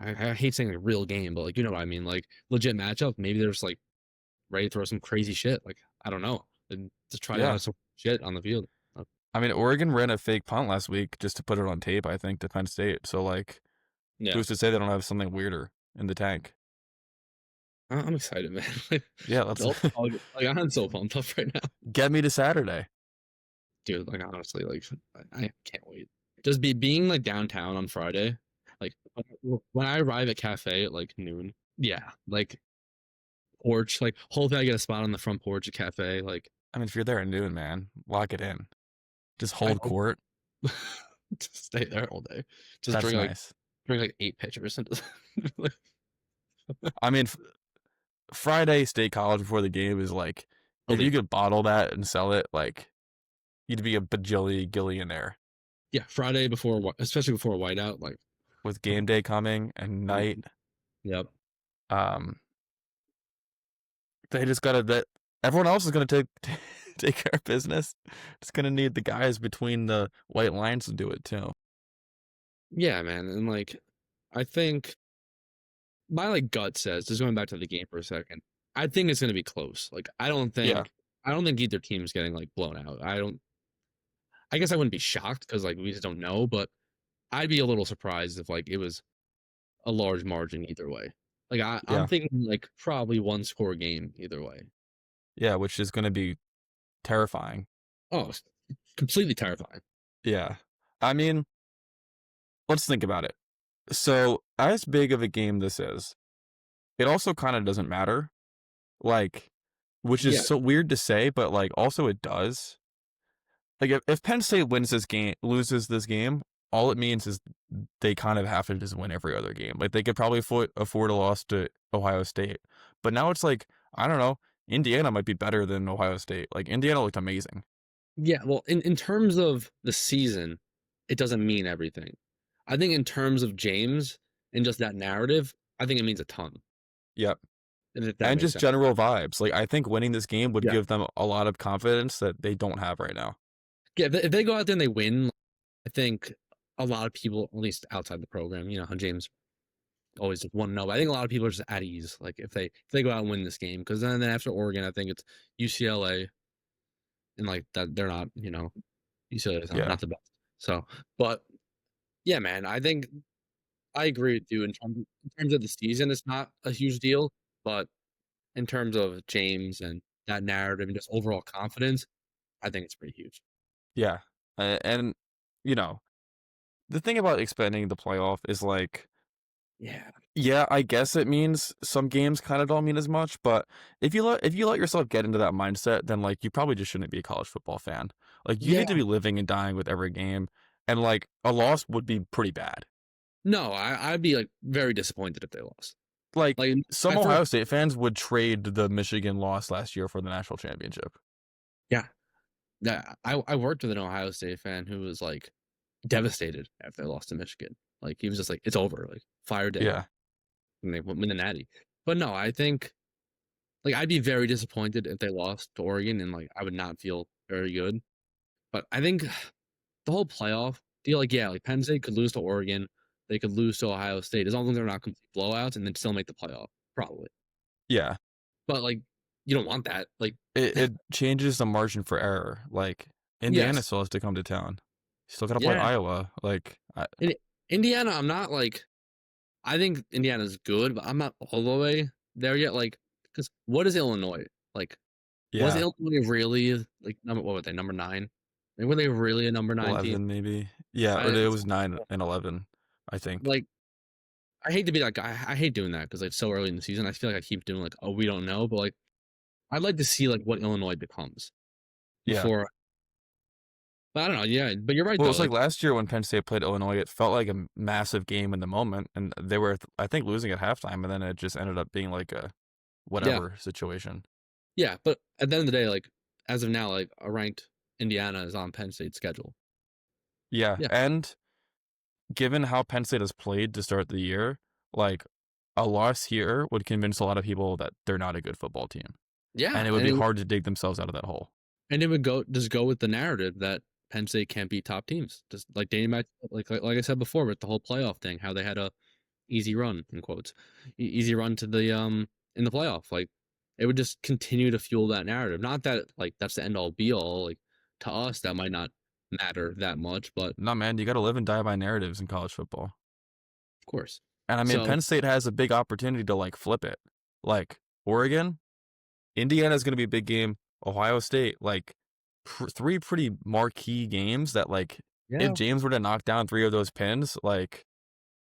I hate saying like real game, but like you know what I mean, like legit matchup. Maybe they're just like ready to throw some crazy shit. Like I don't know. And just try Yeah. out some shit on the field. I mean, Oregon ran a fake punt last week just to put it on tape, I think, to Penn State. So, like, Yeah, who's to say they don't have something weirder in the tank? I'm excited, man. Like, Yeah, let's I'm so pumped up right now, get me to Saturday. dude. Like honestly, like I can't wait. Just being like downtown on Friday, like when I arrive at cafe at like noon. Yeah, like porch, like hopefully I get a spot on the front porch at cafe. Like I mean, if you're there at noon, man, lock it in. Just I hold hope court. to stay there all day. Just That's nice. drink like 8 pitchers and like, I mean, Friday State College before the game is like, if you elite. could bottle that and sell it, like, you'd be a bajillionaire Yeah, Friday before, especially before whiteout. Like, with game day coming and night. yep. Um, they just gotta that everyone else is gonna take take care of business. Just gonna need the guys between the white lines to do it too. Yeah, man, and like I think my like gut says, just going back to the game for a second, I think it's gonna be close. Like Yeah, I don't think either team's getting like blown out. I guess I wouldn't be shocked because like we just don't know, but I'd be a little surprised if like it was a large margin either way. Like I'm yeah, thinking like probably one score game either way. yeah, which is gonna be terrifying. Oh, it's completely terrifying. Yeah, I mean, let's think about it. So, as big of a game this is, it also kind of doesn't matter. Like, which is Yeah. so weird to say, but like also it does. Like if Penn State loses this game, all it means is they kind of have to just win every other game. Like they could probably afford a loss to Ohio State, but now it's like I don't know. Indiana might be better than Ohio State. Like Indiana looked amazing. Yeah, well, in terms of the season, it doesn't mean everything. I think in terms of James and just that narrative, I think it means a ton. Yep, If that and makes just sense. general vibes. Like I think winning this game would Yeah. give them a lot of confidence that they don't have right now. Yeah, if they go out there and they win, I think a lot of people, at least outside the program, you know, how James always just want to know. But I think a lot of people are just at ease, like if they go out and win this game, because then after Oregon, I think it's UCLA, and like that they're not, you know, UCLA is Yeah, not the best. So, but yeah, man, I think I agree with you in terms of the season, it's not a huge deal, but in terms of James and that narrative and just overall confidence, I think it's pretty huge. yeah, and you know the thing about expanding the playoff is like Yeah. yeah, I guess it means some games kind of don't mean as much, but if you let yourself get into that mindset, then like you probably just shouldn't be a college football fan. Like you Yeah. need to be living and dying with every game, and like a loss would be pretty bad. No, I'd be like very disappointed if they lost. Like Like some my first, Ohio State fans would trade the Michigan loss last year for the national championship. yeah, yeah. I worked with an Ohio State fan who was like devastated after they lost to Michigan. Like he was just like, it's over, like fire Dale, Yeah, and they win the Natty. But no, I think like I'd be very disappointed if they lost to Oregon, and like I would not feel very good. But I think the whole playoff deal, like yeah, like Penn State could lose to Oregon, they could lose to Ohio State, as long as they're not complete blowouts, and then still make the playoff, probably. yeah. But like, you don't want that. Like, It changes the margin for error. Like Indiana yes, still has to come to town. You still got to play yeah. Iowa. Like In Indiana, I'm not like I think Indiana's good, but I'm not all the way there yet. Like, because what is Illinois like? Was yeah, Illinois really like number? What were they? Number nine? Like, were they really a number 9 team? 11 maybe. Yeah, or I it was 9 and 11, I think. like. I hate to be that guy. I hate doing that because like so early in the season, I feel like I keep doing like, oh, we don't know, but like I'd like to see like what Illinois becomes Yeah. before. But I don't know. Yeah, but you're right Well, it though. was like Like, last year when Penn State played Illinois, it felt like a massive game in the moment, and they were, I think, losing at halftime, and then it just ended up being like a yeah, whatever situation. yeah. But at the end of the day, like as of now, like a ranked Indiana is on Penn State's schedule. Yeah, Yeah, and given how Penn State has played to start the year, like a loss here would convince a lot of people that they're not a good football team, yeah, and it would be hard to dig themselves out of that hole. and it would go with the narrative that Penn State can't beat top teams. Just like dating back, like I said before with the whole playoff thing, how they had a easy run in quotes, easy run to the in the playoff. Like it would just continue to fuel that narrative. Not that like that's the end all be all. Like to us, that might not matter that much, but No, man, you got to live and die by narratives in college football. of course. And I mean, So Penn State has a big opportunity to like flip it. Like Oregon, Indiana's going to be a big game. Ohio State, like three pretty marquee games that like if yeah, James were to knock down three of those pins, like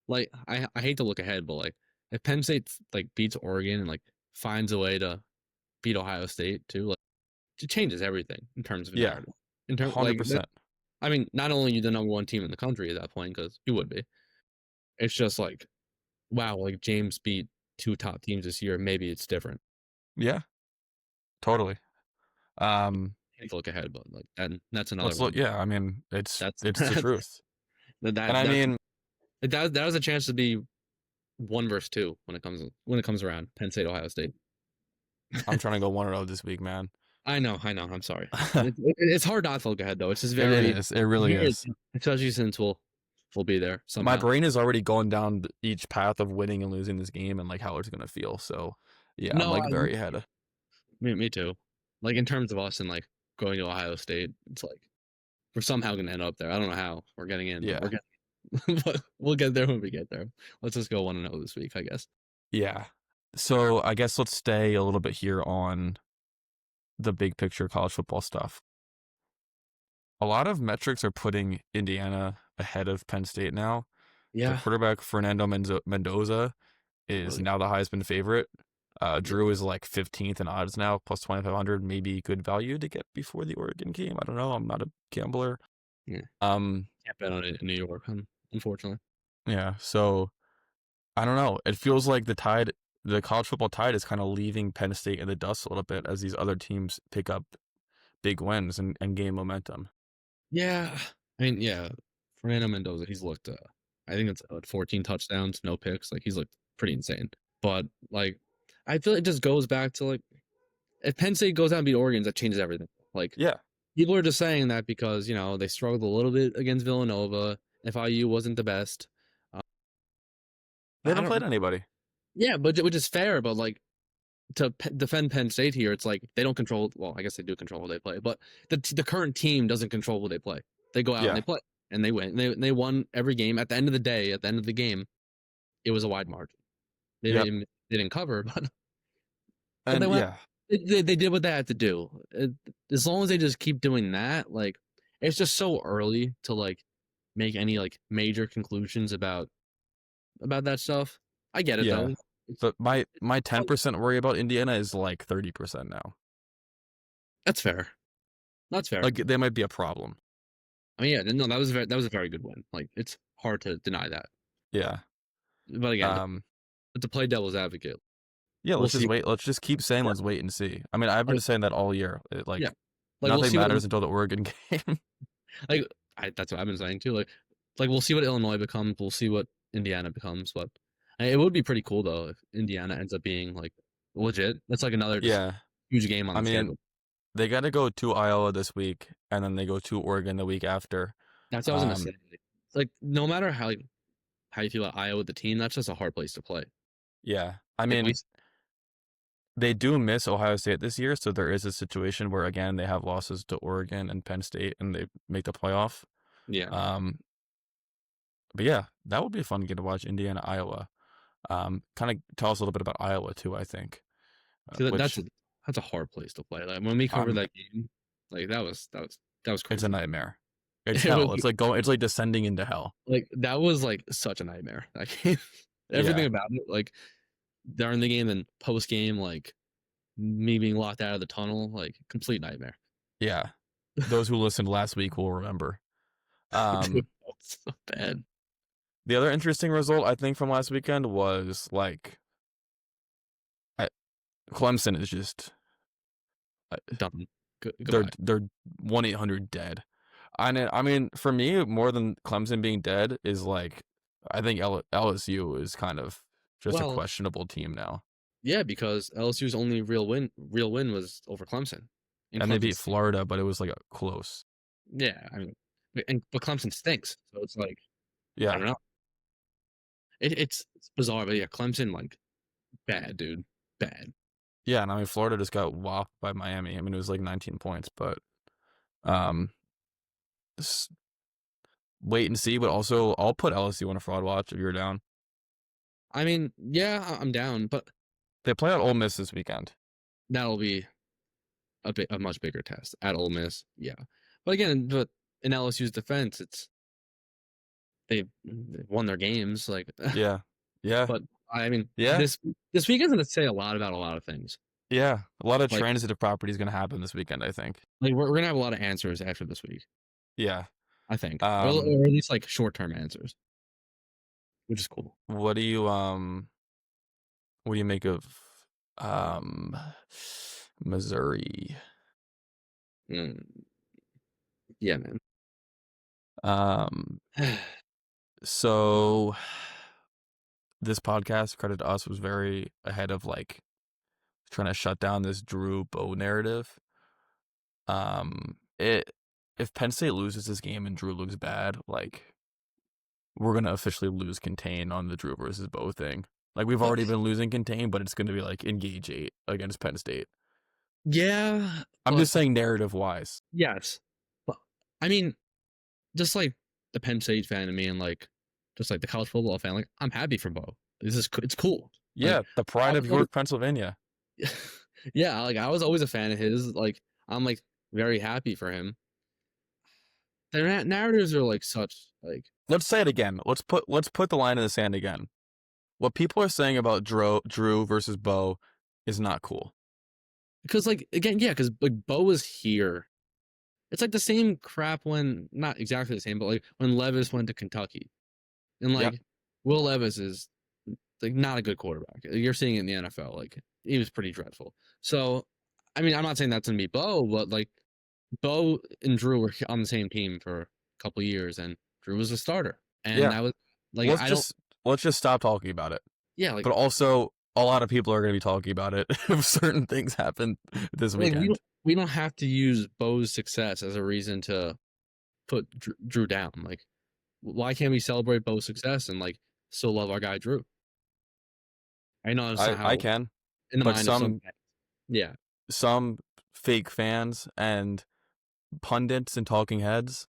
like I hate to look ahead, but like if Penn State like beats Oregon and like finds a way to beat Ohio State too, like it changes everything in terms of yeah, narrative. In terms like that, 100%. I mean, not only are you the number one team in the country at that point because you would be. It's just like wow, like James beat two top teams this year. Maybe it's different. Yeah, totally. Um, Hate to look ahead, but like and that's another let's look. one. Yeah, I mean, That's it's the truth. And I that's mean, that has a chance to be 1 versus 2 when it comes around. Penn State, Ohio State. I'm trying to go 1-0 this week, man. I know. I'm sorry. It's hard not to look ahead though. It's just It very is. It really very, is. especially since we'll be there My somehow. brain is already going down each path of winning and losing this game and like how it's gonna feel. So yeah, I'm No, like very ahead. me too. Like in terms of us and like going to Ohio State, it's like we're somehow gonna end up there. I don't know how we're getting in, but Yeah. we're getting. But we'll get there when we get there. Let's just go 1-0 this week, I guess. Yeah. So I guess let's stay a little bit here on the big picture college football stuff. A lot of metrics are putting Indiana ahead of Penn State now. Their Yeah. quarterback Fernando Mendoza is Really. now the Heisman favorite. Drew is like 15th in odds now, plus 2,500, maybe good value to get before the Oregon game. I don't know. I'm not a gambler. Yeah. Um, Can't bet on it in New York, unfortunately. yeah. So I don't know. It feels like the college football tide is kind of leaving Penn State in the dust a little bit as these other teams pick up big wins and gain momentum. Yeah. I mean, yeah. Fernando Mendoza, he's looked I think it's 14 touchdowns, no picks. Like he's looked pretty insane. But like I feel it just goes back to like if Penn State goes out and beat Oregon, that changes everything. Like Yeah. people are just saying that because, they struggled a little bit against Villanova. FIU wasn't the best. Uh, They I haven't don't played anybody. yeah, but which is fair, but like to defend Penn State here, it's like they don't control. Well, I guess they do control what they play, but the current team doesn't control what they play. They go out and Yeah. they play and they win. They won every game. At the end of the day, at the end of the game, it was a wide margin. Yep. They didn't cover, but they And went. yeah. They did what they had to do. As long as they just keep doing that, like it's just so early to like make any like major conclusions about that stuff. I get it Yeah. though. It's, But my oh, 10% worry about Indiana is like 30% now. that's fair. That's fair. Like they might be a problem. I mean, yeah, no, that was a very good win. Like, it's hard to deny that. Yeah. But again, Um to play devil's advocate, yeah, we'll let's just see. wait. Let's just keep saying Yeah, let's wait and see. I mean, I've been like, saying that all year. yeah, Like like we'll nothing see what matters until the Oregon game. like that's what I've been saying too. Like we'll see what Illinois becomes. We'll see what Indiana becomes. But it would be pretty cool though if Indiana ends up being like legit. That's like another just Yeah. huge game on I the mean, schedule. they got to go to Iowa this week and then they go to Oregon the week after. That's what I was gonna Um say. Like no matter how you feel about Iowa, the team, that's just a hard place to play. yeah. I Like mean, they do miss Ohio State this year, so there is a situation where again they have losses to Oregon and Penn State, and they make the playoff. yeah. Um, but yeah, that would be a fun game to watch. Indiana, Iowa. Kind of tell us a little bit about Iowa too. I think, See, which that's a hard place to play. Like when we covered um, that game, like that was it's a crazy. nightmare. It's It was hell. It's like going. It's like descending into hell. like that was like such a nightmare. That game, everything Yeah, about it, like during the game and post game, like me being locked out of the tunnel, like complete nightmare. yeah. Those who listened last week will remember. Dude, Um, that's so bad. the other interesting result I think from last weekend was like I, Clemson is just Done. they're Goodbye. they're 1-800 dead. I mean, for me, more than Clemson being dead is like I think LSU is kind of just a Well, questionable team now, yeah, because LSU's only real win was over Clemson. In and they Clemson, beat Florida, but it was like a close. yeah, I mean, but Clemson stinks, so it's like I Yeah, don't know. It's bizarre, but yeah, Clemson like bad, dude, bad. Yeah, and I mean Florida just got whopped by Miami. I mean it was like 19 points, but um, just wait and see. But also, I'll put LSU on a fraud watch if you're down. I mean, yeah, I'm down, but They play at Ole Miss this weekend. that'll be a much bigger test at Ole Miss. Yeah, but again, but in LSU's defense, they've won their games. Like, Yeah, yeah, but I mean, yeah, this weekend's gonna say a lot about a lot of things. yeah. A lot of Like, transitive property is going to happen this weekend, I think. we're gonna have a lot of answers after this week. Yeah. I think, Um, or at least like short term answers, which is cool. what do you make of um Missouri? Mm, yeah, man. Um, so this podcast, credit to us, was very ahead of like trying to shut down this Drew Bow narrative. It if Penn State loses this game and Drew looks bad, like we're gonna officially lose contain on the Drew versus Bow thing. Like we've But already been losing contain, but it's gonna be like engage 8 against Penn State. yeah, I'm but just saying narrative wise. yes, but I mean, just like the Penn State fan in me, and like just like the college football fan, like I'm happy for Bo. It's cool. Like, Yeah, the pride I of was always, York, Pennsylvania. yeah, like I was always a fan of his. Like I'm like very happy for him. Their narratives are like such like Let's say it again. Let's put the line in the sand again. What people are saying about Drew versus Bo is not cool. because like again, yeah, because like Bo was here. It's like the same crap when not exactly the same, but like when Levis went to Kentucky. And Yep. like Will Levis is like not a good quarterback. You're seeing it in the NFL. Like he was pretty dreadful. So I mean, I'm not saying that's gonna be Bo, but like Bo and Drew were on the same team for a couple years, and Drew was a starter, and Yeah. that was like Let's I don't. just let's just stop talking about it. Yeah, like But also, a lot of people are going to be talking about it if certain things happen this like weekend. we don't have to use Bo's success as a reason to put Drew down. Like why can't we celebrate Bo's success and like still love our guy Drew? I know it's not I how can, in the but mind of some. Yeah, some fake fans and pundits and talking heads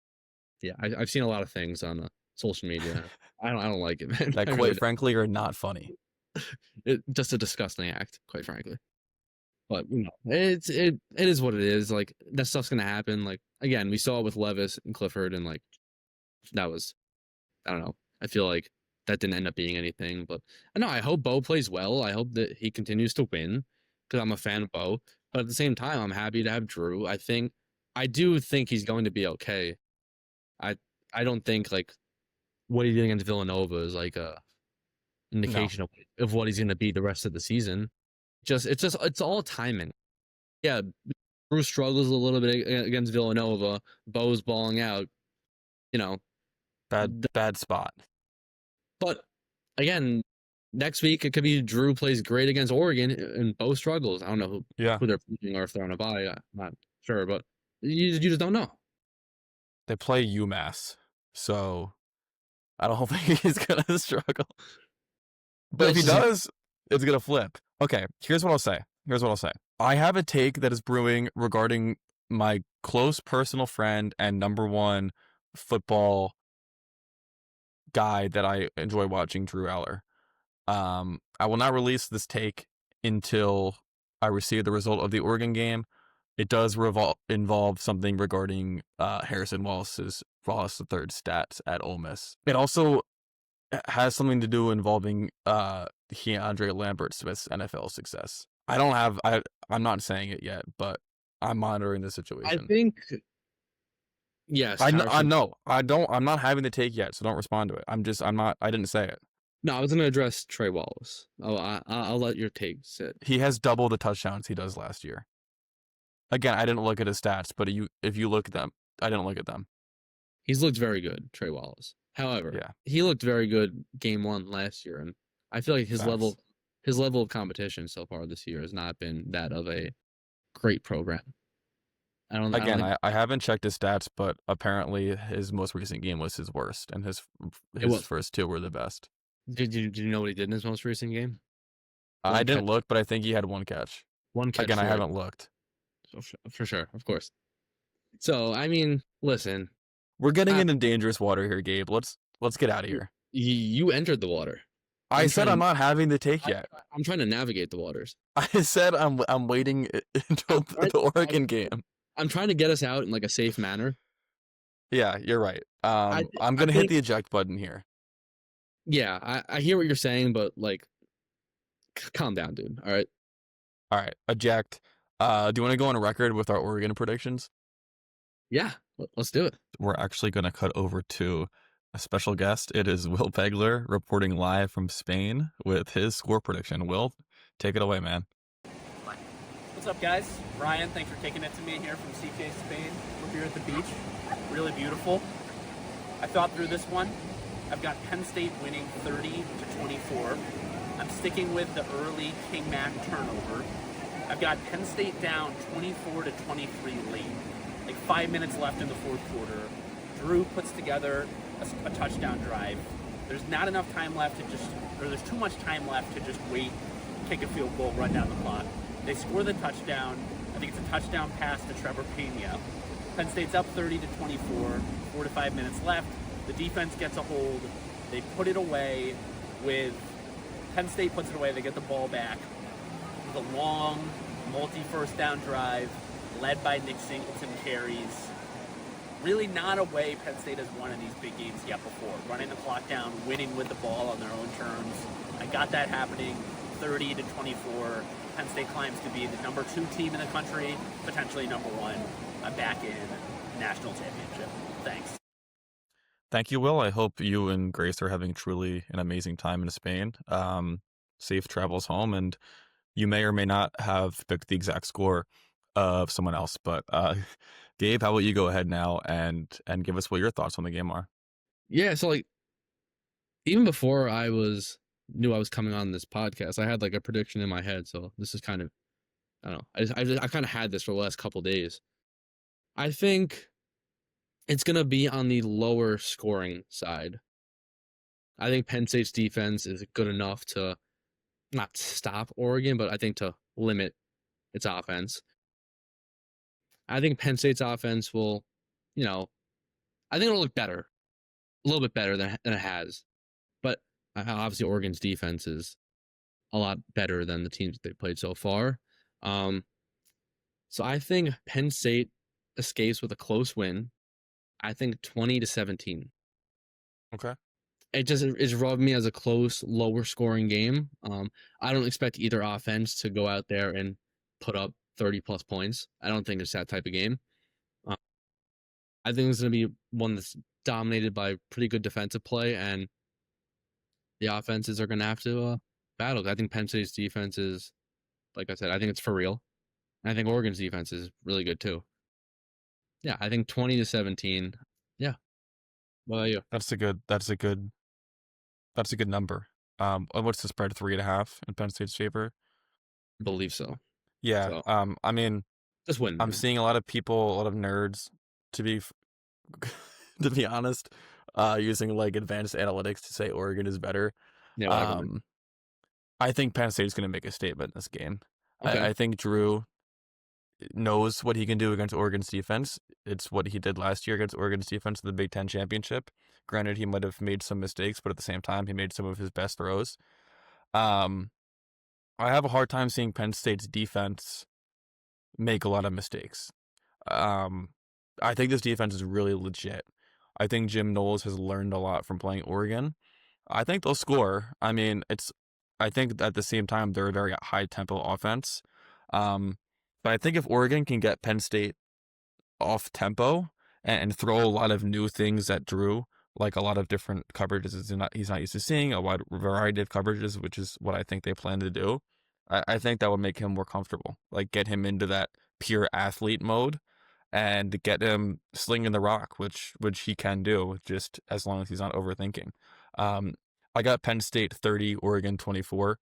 yeah. I've seen a lot of things on social media. I don't like it, man. that, I really quite frankly, are not funny. just a disgusting act, quite frankly. But you know, it is what it is. Like that stuff's gonna happen. Like again, we saw it with Levis and Clifford, and like that was I don't know. I feel like that didn't end up being anything. But I know I hope Bo plays well. I hope that he continues to win because I'm a fan of Bo. But at the same time, I'm happy to have Drew. I do think he's going to be okay. I I don't think like what he did against Villanova is like a No, indication of what he's going to be the rest of the season. It's all timing. Yeah, Bruce struggles a little bit against Villanova. Bo's balling out, you know. bad spot. But again, next week it could be Drew plays great against Oregon and Bo struggles. I don't know Yeah, who they're playing or if they're on a bye. I'm not sure, but you just don't know. they play UMass, so I don't think he's gonna struggle. But But if he it's just does, it's gonna flip. Okay, here's what I'll say. I have a take that is brewing regarding my close personal friend and number one football guy that I enjoy watching, Drew Aller. I will not release this take until I receive the result of the Oregon game. It does involve something regarding Harrison Wallace III stats at Ole Miss. It also has something to do involving Andre Lambert Smith's NFL success. I'm not saying it yet, but I'm monitoring the I situation. think yes, I Harrison. know. I'm not having the take yet, so don't respond to it. I'm not, I didn't say it. No, I was going to address Trey Wallace. Oh, I'll let your take sit. He has double the touchdowns he does last year. Again, I didn't look at his stats, but if you look at them, I didn't look at them. He's looked very good, Trey Wallace. However, Yeah. he looked very good game one last year, and I feel like Facts. his level of competition so far this year has not been that of a great program. I don't Again, think I haven't checked his stats, but apparently his most recent game was his worst, and it his was. first two were the best. Did you know what he did in his most recent game? I One didn't catch. look, but I think he had one catch. One catch Again, I 40. haven't looked. So for sure, of course. So I mean, listen, We're getting I, into dangerous water here, Gabe. Let's get out of here. you entered the water. I I'm said trying I'm to not having the take I, yet. I'm trying to navigate the waters. I said I'm waiting until I'm trying, the I'm, Oregon game. I'm trying to get us out in like a safe manner. Yeah, you're right. I I'm I gonna hit think the eject button here. yeah, I hear what you're saying, but like, calm down, dude. All right. All right, eject. Do you want to go on record with our Oregon predictions? Yeah, let's do it. We're actually gonna cut over to a special guest. It is Will Pegler reporting live from Spain with his score prediction. Will, take it away, man. What's up, guys? Ryan, thanks for taking it to me here from CK Spain. We're here at the beach. Really beautiful. I thought through this one. I've got Penn State winning 30-24. I'm sticking with the early King Mac turnover. I've got Penn State down 24-23 late. Like 5 minutes left in the fourth quarter. Drew puts together a touchdown drive. There's not enough time left to there's too much time left to just wait, kick a field goal, run down the clock. They score the touchdown. I think it's a touchdown pass to Trevor Pena. Penn State's up 30-24, 4 to 5 minutes left. The defense gets a hold. They put it away Penn State puts it away. They get the ball back with a long, multi-first down drive led by Nick Singleton carries. Really not a way Penn State has won in these big games yet before. Running the clock down, winning with the ball on their own terms. I got that happening 30-24. Penn State climbs to be the number 2 team in the country, potentially number 1. I'm back in national championship. Thanks. Thank you, Will. I hope you and Grace are having truly an amazing time in Spain. Safe travels home, and you may or may not have picked the exact score of someone else. But Gabe, how about you go ahead now and give us what your thoughts on the game are? Yeah, so like even before knew I was coming on this podcast, I had like a prediction in my head. So this is kind of, I don't know. I kind of had this for the last couple days. I think it's gonna be on the lower scoring side. I think Penn State's defense is good enough to not stop Oregon, but I think to limit its offense. I think Penn State's offense will, I think it'll look better, a little bit better than it has. But obviously, Oregon's defense is a lot better than the teams that they've played so far. So I think Penn State escapes with a close win. I think 20-17. Okay. It just is rubbed me as a close, lower scoring game. I don't expect either offense to go out there and put up 30 plus points. I don't think it's that type of game. I think it's going to be one that's dominated by pretty good defensive play, and the offenses are going to have to battle. I think Penn State's defense is, like I said, I think it's for real. And I think Oregon's defense is really good too. Yeah, I think 20-17. Yeah. What about you? That's a good number. What's the spread? 3.5 in Penn State's favor. I believe so. Yeah. So I mean, just win. I'm seeing a lot of people, a lot of nerds, to be to be honest, using like advanced analytics to say Oregon is better. Yeah, whatever. I think Penn State is going to make a statement in this game. Okay. I think Drew knows what he can do against Oregon's defense. It's what he did last year against Oregon's defense in the Big Ten championship. Granted, he might have made some mistakes, but at the same time, he made some of his best throws. I have a hard time seeing Penn State's defense make a lot of mistakes. I think this defense is really legit. I think Jim Knowles has learned a lot from playing Oregon. I think they'll score. I mean, I think at the same time, they're a very high tempo offense. But I think if Oregon can get Penn State off tempo and throw a lot of new things at Drew, like a lot of different coverages he's not used to seeing, a wide variety of coverages, which is what I think they plan to do. I think that would make him more comfortable, like get him into that pure athlete mode and get him slinging the rock, which he can do, just as long as he's not overthinking. I got Penn State 30, Oregon 24.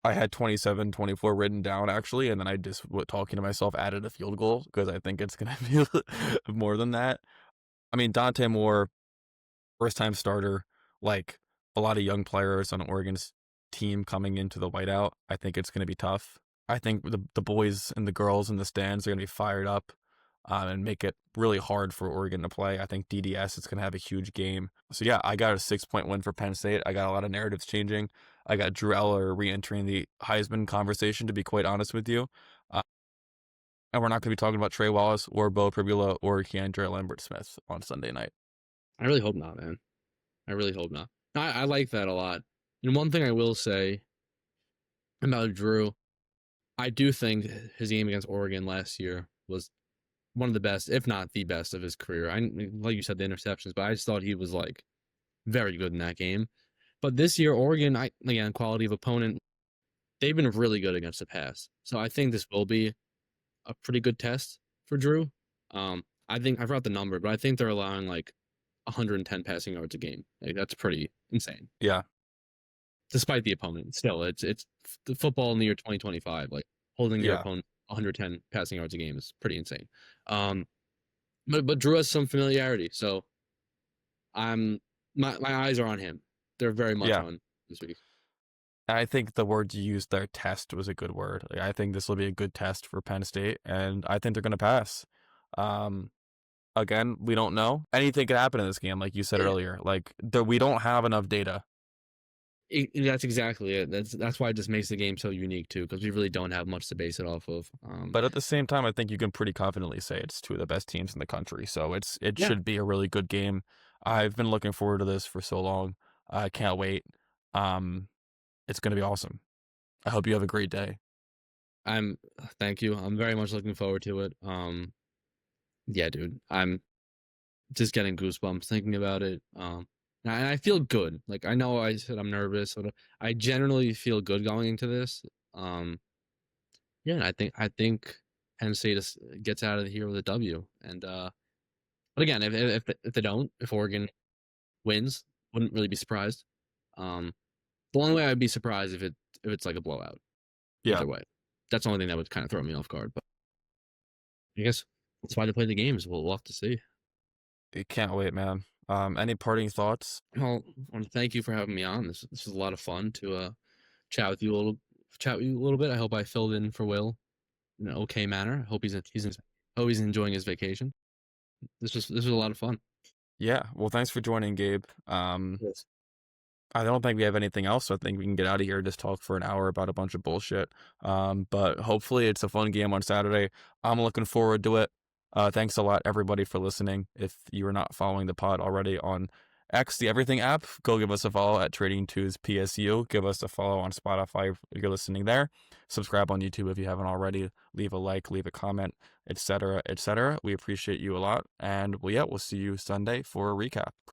I had 27-24 written down actually, and then I just, talking to myself, added a field goal because I think it's going to be more than that. I mean, Dante Moore, first-time starter, like a lot of young players on Oregon's team coming into the whiteout. I think it's going to be tough. I think the boys and the girls in the stands are going to be fired up and make it really hard for Oregon to play. I think DDS is going to have a huge game. So, yeah, I got a 6-point win for Penn State. I got a lot of narratives changing. I got Drew Eller re-entering the Heisman conversation, to be quite honest with you. And we're not going to be talking about Trey Wallace or Bo Pribula or Keandre Lambert-Smith on Sunday night. I really hope not, man. I really hope not. I like that a lot. And one thing I will say about Drew, I do think his game against Oregon last year was one of the best, if not the best, of his career. Like you said, the interceptions, but I just thought he was like very good in that game. But this year, Oregon, again, quality of opponent, they've been really good against the pass. So I think this will be a pretty good test for Drew. I think I forgot the number, but I think they're allowing like 110 passing yards a game. Like, that's pretty insane. Yeah. Despite the opponent, still, it's the football in the year 2025. Like holding your opponent 110 passing yards a game is pretty insane. But Drew has some familiarity, so my eyes are on him. They're very much on this week. I think the word you used there, test, was a good word. Like, I think this will be a good test for Penn State, and I think they're going to pass. Again, we don't know. Anything could happen in this game, like you said earlier. Like, we don't have enough data. That's exactly it. That's why it just makes the game so unique too, because we really don't have much to base it off of. But at the same time, I think you can pretty confidently say it's two of the best teams in the country. So it should be a really good game. I've been looking forward to this for so long. I can't wait. It's going to be awesome. I hope you have a great day. Thank you. I'm very much looking forward to it. Yeah, dude, I'm just getting goosebumps thinking about it. And I feel good. Like, I know I said I'm nervous, but I generally feel good going into this. Yeah, I think Penn State gets out of here with a W. And but again, if they don't, if Oregon wins, wouldn't really be surprised. The only way I'd be surprised if it's like a blowout. Yeah. Either way, that's the only thing that would kind of throw me off guard. But I guess that's why they play the games. We'll have to see. I can't wait, man. Any parting thoughts? Well, I want to thank you for having me on. This was a lot of fun to chat with you a little bit. I hope I filled in for Will in an okay manner. I hope he's enjoying his vacation. This was a lot of fun. Yeah. Well, thanks for joining, Gabe. Yes. I don't think we have anything else, so I think we can get out of here and just talk for an hour about a bunch of bullshit. But hopefully it's a fun game on Saturday. I'm looking forward to it. Thanks a lot, everybody, for listening. If you are not following the pod already on X, the Everything app, go give us a follow at Trading2's PSU. Give us a follow on Spotify if you're listening there. Subscribe on YouTube if you haven't already. Leave a like, leave a comment, etc., etc. We appreciate you a lot. And we'll see you Sunday for a recap.